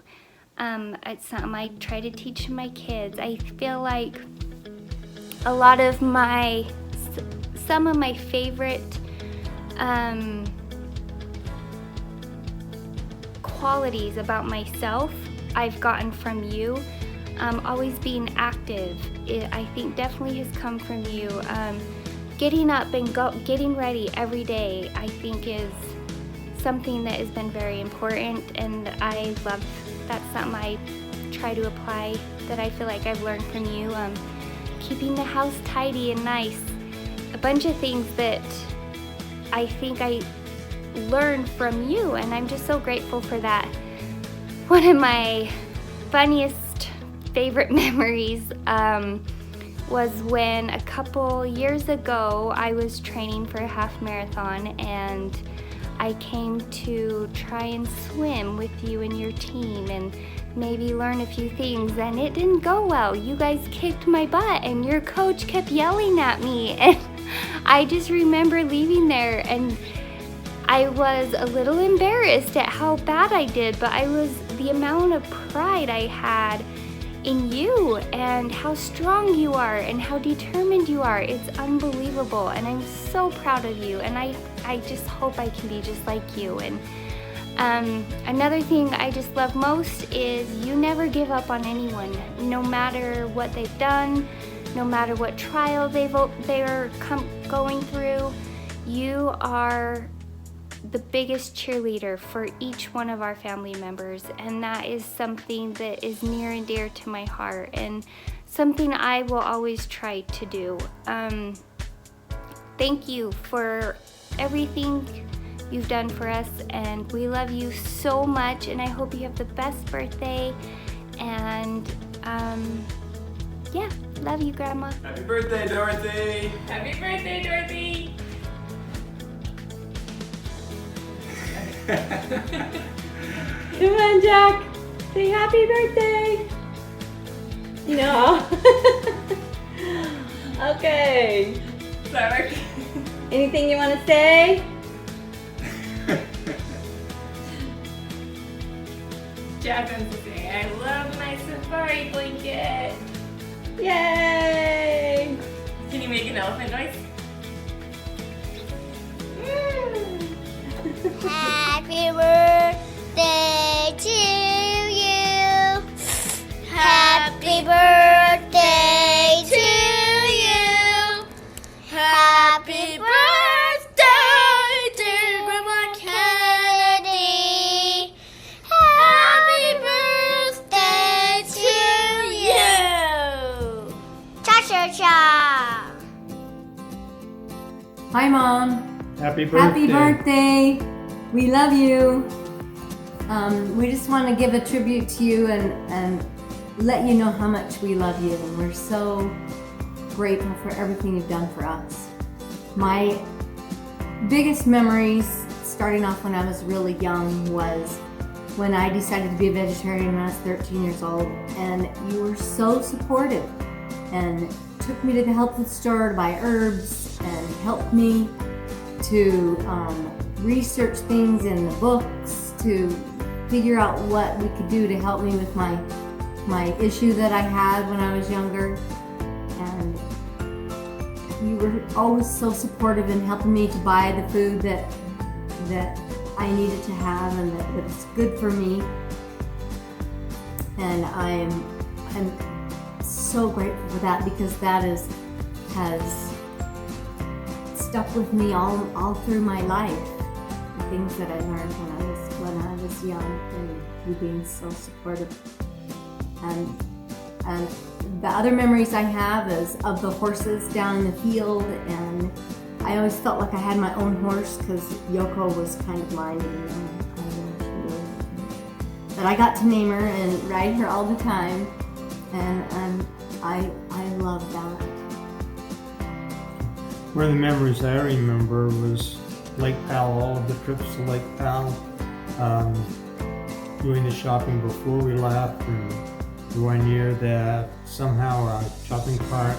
It's something I try to teach my kids. I feel like a lot of some of my favorite qualities about myself I've gotten from you. Always being active, I think definitely has come from you. Getting up and getting ready every day, I think is something that has been very important, and I love that's something I try to apply that I feel like I've learned from you. Keeping the house tidy and nice, a bunch of things that I think I learned from you, and I'm just so grateful for that. One of my funniest favorite memories was when a couple years ago I was training for a half marathon, and I came to try and swim with you and your team and maybe learn a few things, and it didn't go well. You guys kicked my butt and your coach kept yelling at me, and I just remember leaving there and I was a little embarrassed at how bad I did, but the amount of pride I had in you and how strong you are and how determined you are. It's unbelievable, and I'm so proud of you, and I just hope I can be just like you. And another thing I just love most is you never give up on anyone, no matter what they've done, no matter what trial they're going through. You are the biggest cheerleader for each one of our family members, and that is something that is near and dear to my heart and something I will always try to do. Thank you for everything you've done for us, and we love you so much, and I hope you have the best birthday, and yeah, love you, Grandma. Happy birthday, Dorothy. Happy birthday, Dorothy. Come on, Jack. Say happy birthday. No. Okay. Sorry. Anything you want to say? Jack wants to say, I love my safari blanket. Yay! Can you make an elephant noise? Happy birthday to you. Happy birthday to you. Happy birthday, dear Grandma Kennedy. Happy birthday to you. Cha-cha-cha. Hi, Mom. Happy birthday. Happy birthday. We love you. We just want to give a tribute to you and let you know how much we love you. And we're so grateful for everything you've done for us. My biggest memories starting off when I was really young was when I decided to be a vegetarian when I was 13 years old, and you were so supportive and took me to the health food store to buy herbs and helped me to research things in the books to figure out what we could do to help me with my issue that I had when I was younger. And you were always so supportive in helping me to buy the food that I needed to have and that was good for me. And I'm so grateful for that, because that has stuck with me all through my life. The things that I learned when I was young, and you being so supportive. And the other memories I have is of the horses down in the field, and I always felt like I had my own horse because Yoko was kind of mine. But I got to name her and ride her all the time, and I love that. One of the memories I remember was Lake Powell, all of the trips to Lake Powell, doing the shopping before we left, and the one year that somehow a shopping cart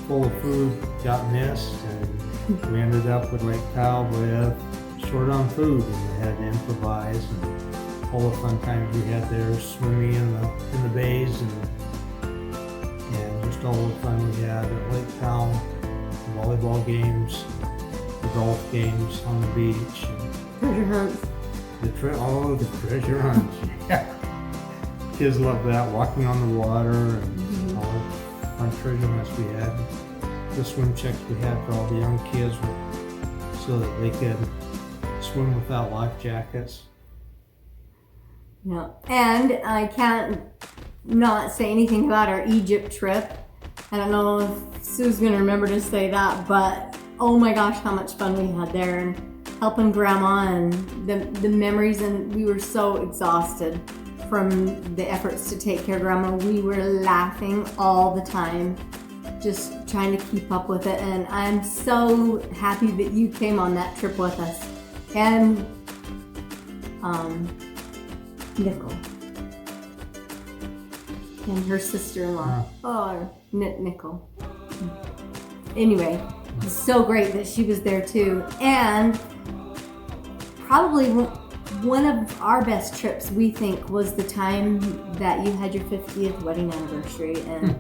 full of food got missed, and we ended up with Lake Powell with short on food, and we had to improvise, and all the fun times we had there, swimming in the bays, and just all the fun we had at Lake Powell, the volleyball games, the golf games on the beach, and treasure hunts. The treasure hunts. Yeah. Kids love that, walking on the water, and all the fun treasure hunts we had. The swim checks we had for all the young kids so that they could swim without life jackets. Yeah, and I can't not say anything about our Egypt trip. I don't know if Sue's gonna remember to say that, but oh my gosh, how much fun we had there, and helping Grandma, and the memories, and we were so exhausted from the efforts to take care of Grandma. We were laughing all the time, just trying to keep up with it, and I'm so happy that you came on that trip with us. And Nicole and her sister-in-law. Oh, Nicole. Anyway, it's so great that she was there too. And probably one of our best trips, we think, was the time that you had your 50th wedding anniversary, and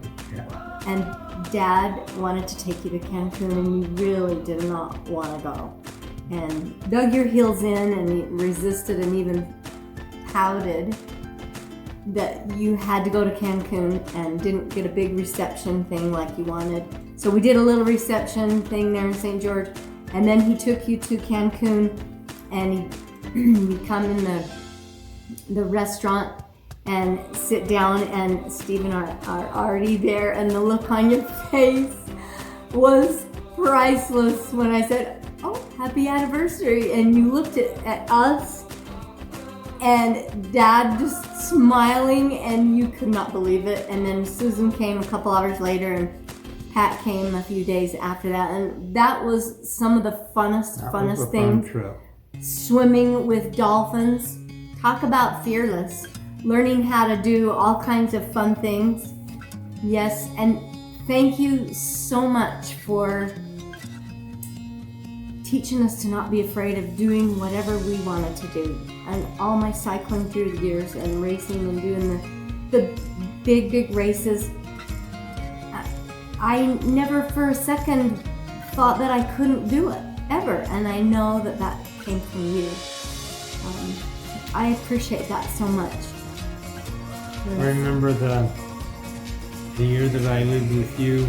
Dad wanted to take you to Cancun, and you really did not want to go, and dug your heels in and resisted and even pouted that you had to go to Cancun and didn't get a big reception thing like you wanted. So we did a little reception thing there in St. George, and then he took you to Cancun, and you come in the restaurant and sit down, and Steve and are already there, and the look on your face was priceless when I said, "Oh, happy anniversary," and you looked at us and Dad just smiling, and you could not believe it. And then Susan came a couple hours later, and Pat came a few days after that, and that was some of the funnest things. Swimming with dolphins. Talk about fearless. Learning how to do all kinds of fun things. Yes, and thank you so much for teaching us to not be afraid of doing whatever we wanted to do. And all my cycling through the years and racing and doing the big races, I never for a second thought that I couldn't do it, ever. And I know that came from you. I appreciate that so much. I remember the year that I lived with you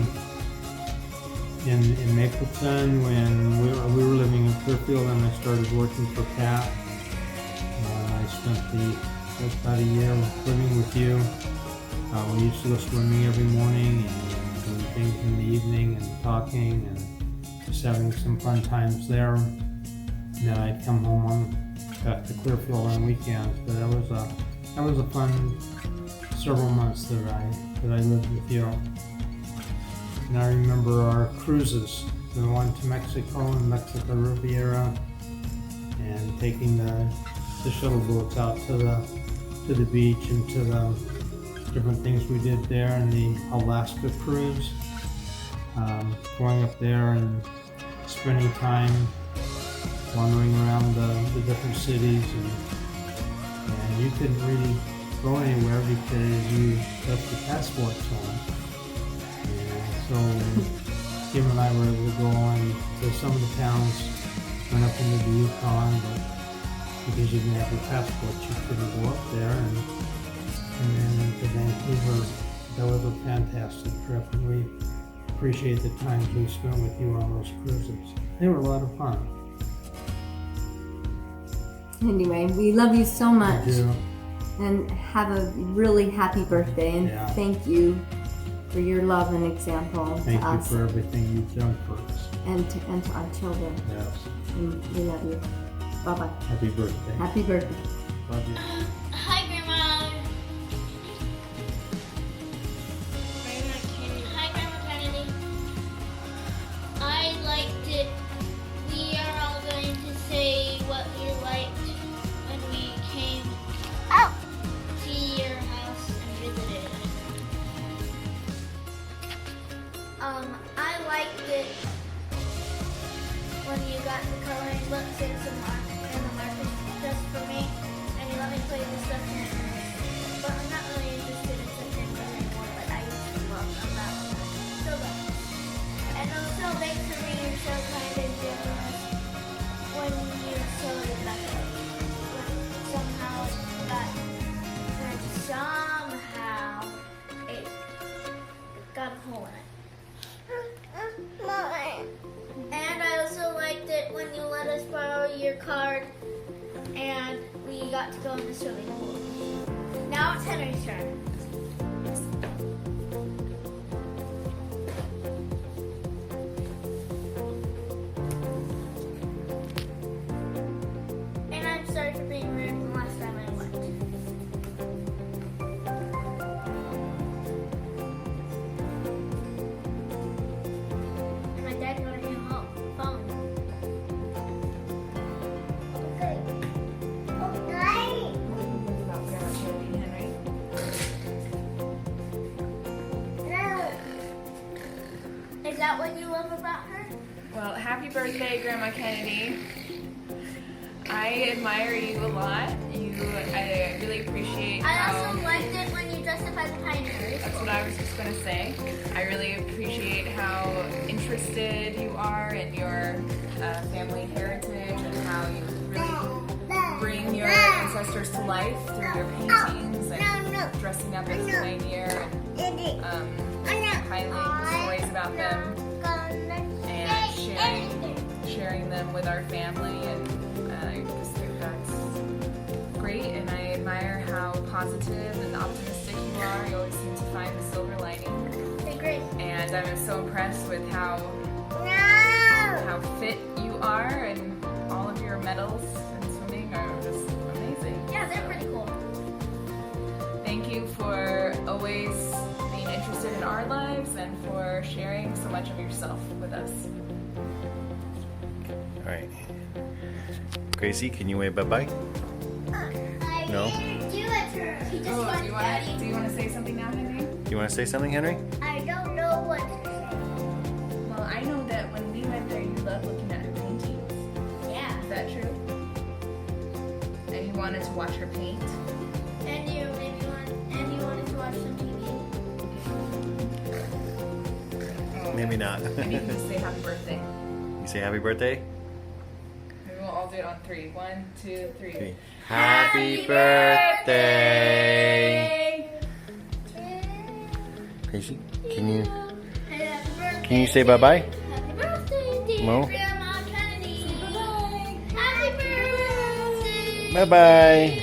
in Mapleton when we were living in Clearfield, and I started working for Pat. I spent about a year living with you. We used to go swimming every morning and doing things in the evening and talking and just having some fun times there. And then I'd come home back to Clearfield on weekends. But that was a fun several months that I lived with you. And I remember our cruises. We went to Mexico and Mexico Riviera, and taking the shuttle boats out to the beach and to the different things we did there, and the Alaska cruise. Going up there and spending time wandering around the different cities, and you couldn't really go anywhere because you left your passports home. And so Kim and I were able to go on to some of the towns, went up into the Yukon, but because you didn't have your passports, you couldn't go up there. And then to Vancouver, that was a fantastic trip, and we appreciate the times we spent with you on those cruises. They were a lot of fun. Anyway, we love you so much. We do. And have a really happy birthday, and thank you for your love and example Thank to you us for everything you've done for us. and to our children. Yes. And we love you. Bye-bye. Happy birthday. Happy birthday. Love you. Hi, Grandma. Hi, Grandma Kennedy. I liked it. We are all going to say what we liked when we came to your house and visited. I liked it when you got the coloring books and the markers just for me, and you let me play the stuff in it. But I'm not really interested in such things anymore, but I used to love them. That was so good. And also, thanks for being so kind and generous when you showed it back up. Somehow it got a hole in it. And I also liked it when you let us borrow your card and we got to go in the swimming pool. Now it's Henry's turn. And I'm sorry for being rude the last time I went. And my dad got a new phone. Okay. Is that what you love about her? Well, happy birthday, Grandma Kennedy. I admire you a lot. I really appreciate I how... also liked it when you dressed up as a pioneer. That's what I was just going to say. I really appreciate how interested you are in your family heritage and how you really bring your ancestors to life through your paintings and dressing up as a pioneer and highlighting stories about them and sharing them with our family. And I just think that's great, and I admire how positive and optimistic you are. You always seem to find the silver lining. Okay, great. And I'm so impressed with how fit you are, and all of your medals in swimming are just amazing. Yeah, they're pretty cool. Thank you for always being interested in our lives and for sharing so much of yourself with us. All right. Gracie, can you wave bye-bye? No? Do it. Do you want to say something now, Henry? Do you want to say something, Henry? I don't know what to say. Well, I know that when we went there, you loved looking at her paintings. Yeah. Is that true? And you wanted to watch her paint? And you wanted to watch some TV. Maybe not. I need to say happy birthday. You say happy birthday? Maybe we'll all do it on 3. 1, 2, 3. Okay. Happy birthday! Gracie, can you say bye-bye? Happy birthday, dear Mo? Grandma Kennedy. Bye-bye. Happy birthday. Bye-bye.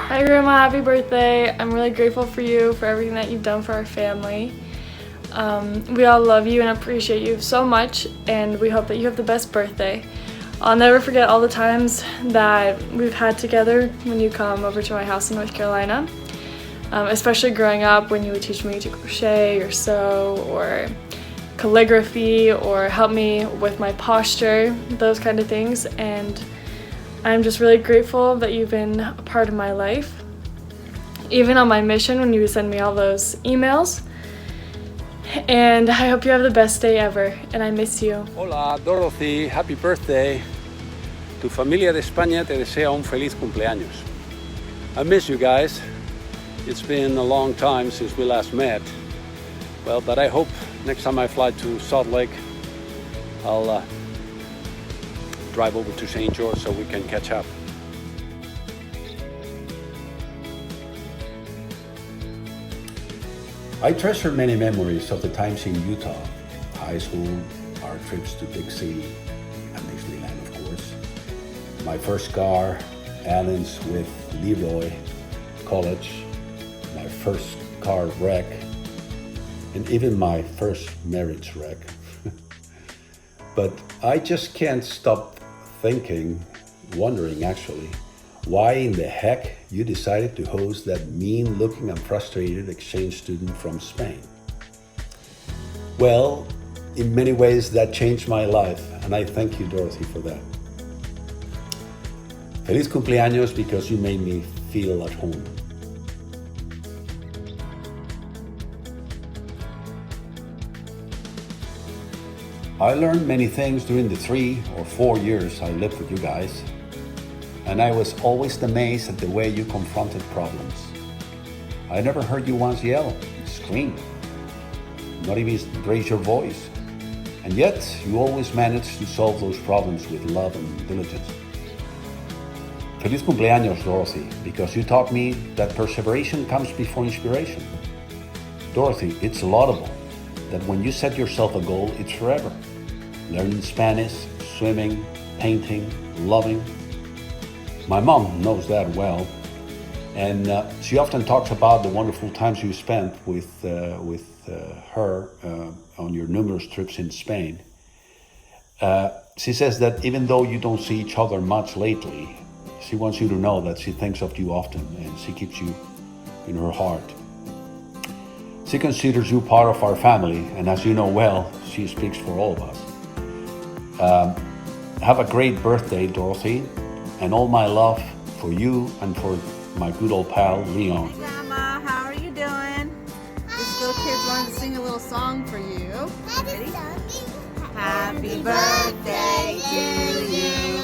Hi Grandma, happy birthday. I'm really grateful for you, for everything that you've done for our family. We all love you and appreciate you so much, and we hope that you have the best birthday. I'll never forget all the times that we've had together when you come over to my house in North Carolina, especially growing up when you would teach me to crochet or sew, or calligraphy or help me with my posture, those kind of things. And I'm just really grateful that you've been a part of my life. Even on my mission when you would send me all those emails. And I hope you have the best day ever, and I miss you. Hola, Dorothy, happy birthday. Tu familia de España te desea un feliz cumpleaños. I miss you guys. It's been a long time since we last met. Well, but I hope next time I fly to Salt Lake, I'll drive over to St. George so we can catch up. I treasure many memories of the times in Utah, high school, our trips to Dixie and Disneyland, of course. My first car, Allen's with Leroy, college, my first car wreck, and even my first marriage wreck. But I just can't stop wondering actually, why in the heck you decided to host that mean-looking and frustrated exchange student from Spain. Well, in many ways that changed my life, and I thank you, Dorothy, for that. Feliz cumpleaños because you made me feel at home. I learned many things during the 3 or 4 years I lived with you guys. And I was always amazed at the way you confronted problems. I never heard you once yell, scream, not even raise your voice. And yet, you always managed to solve those problems with love and diligence. Feliz cumpleaños, Dorothy, because you taught me that perseveration comes before inspiration. Dorothy, it's laudable that when you set yourself a goal, it's forever. Learning Spanish, swimming, painting, loving. My mom knows that well, and she often talks about the wonderful times you spent with her on your numerous trips in Spain. She says that even though you don't see each other much lately, she wants you to know that she thinks of you often and she keeps you in her heart. She considers you part of our family, and as you know well, she speaks for all of us. Have a great birthday, Dorothy. And all my love for you and for my good old pal, Leon. Hey, Grandma, how are you doing? This little kid's wanted to sing a little song for you. Ready? Happy birthday to you.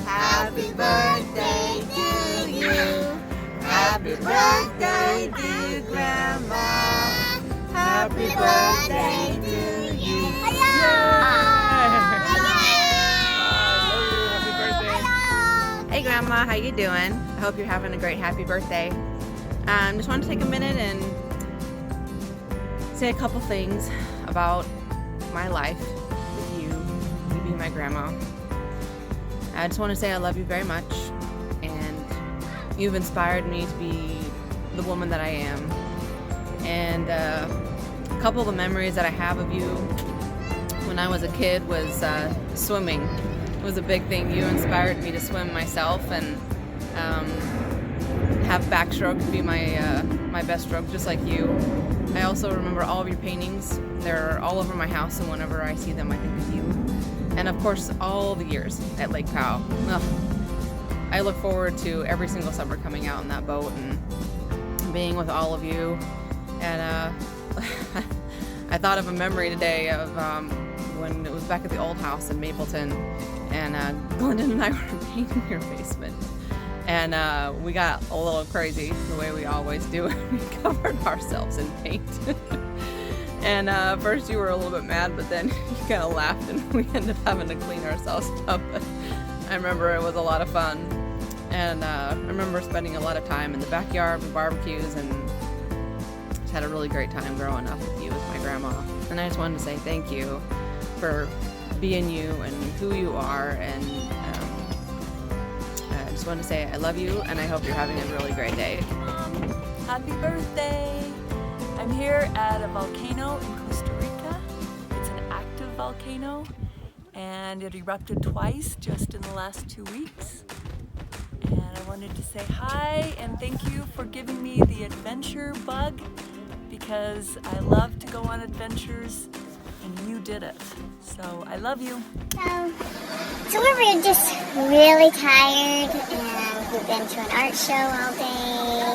Happy birthday to you. Happy birthday, dear Grandma. Happy birthday to you. Hey Grandma, how you doing? I hope you're having a great happy birthday. Just wanted to take a minute and say a couple things about my life with you being my grandma. I just want to say I love you very much, and you've inspired me to be the woman that I am. And a couple of the memories that I have of you when I was a kid was swimming. It was a big thing. You inspired me to swim myself and have backstroke be my best stroke, just like you. I also remember all of your paintings. They're all over my house, and whenever I see them, I think of you. And of course, all the years at Lake Powell. I look forward to every single summer coming out in that boat and being with all of you. And I thought of a memory today of when it was back at the old house in Mapleton, and Glendon and I were painting your basement. And we got a little crazy the way we always do. We covered ourselves in paint. And first you were a little bit mad, but then you kind of laughed and we ended up having to clean ourselves up. But I remember it was a lot of fun. And I remember spending a lot of time in the backyard with barbecues, and just had a really great time growing up with you, with my grandma. And I just wanted to say thank you for being you and who you are. And I just wanted to say I love you, and I hope you're having a really great day. Happy birthday! I'm here at a volcano in Costa Rica. It's an active volcano, and it erupted twice just in the last 2 weeks. And I wanted to say hi and thank you for giving me the adventure bug, because I love to go on adventures, and did it. So I love you. So we're just really tired, and we've been to an art show all day.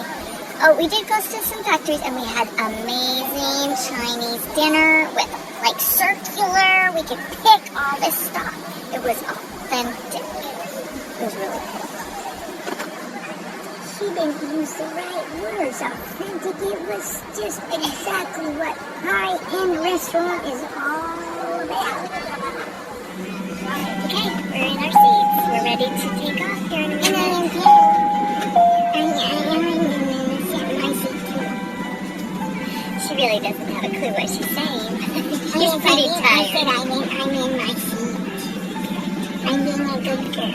Oh, we did go to some factories, and we had amazing Chinese dinner with like circular. We could pick all this stuff. It was authentic. It was really cool. She didn't use the right words. Authentic. It was just exactly what high-end restaurant is all about. Okay, we're in our seats. We're ready to take off here in a minute. I'm in my seat too. She really doesn't have a clue what she's saying. She's pretty tired. I said I'm in my seat. I'm being a good girl.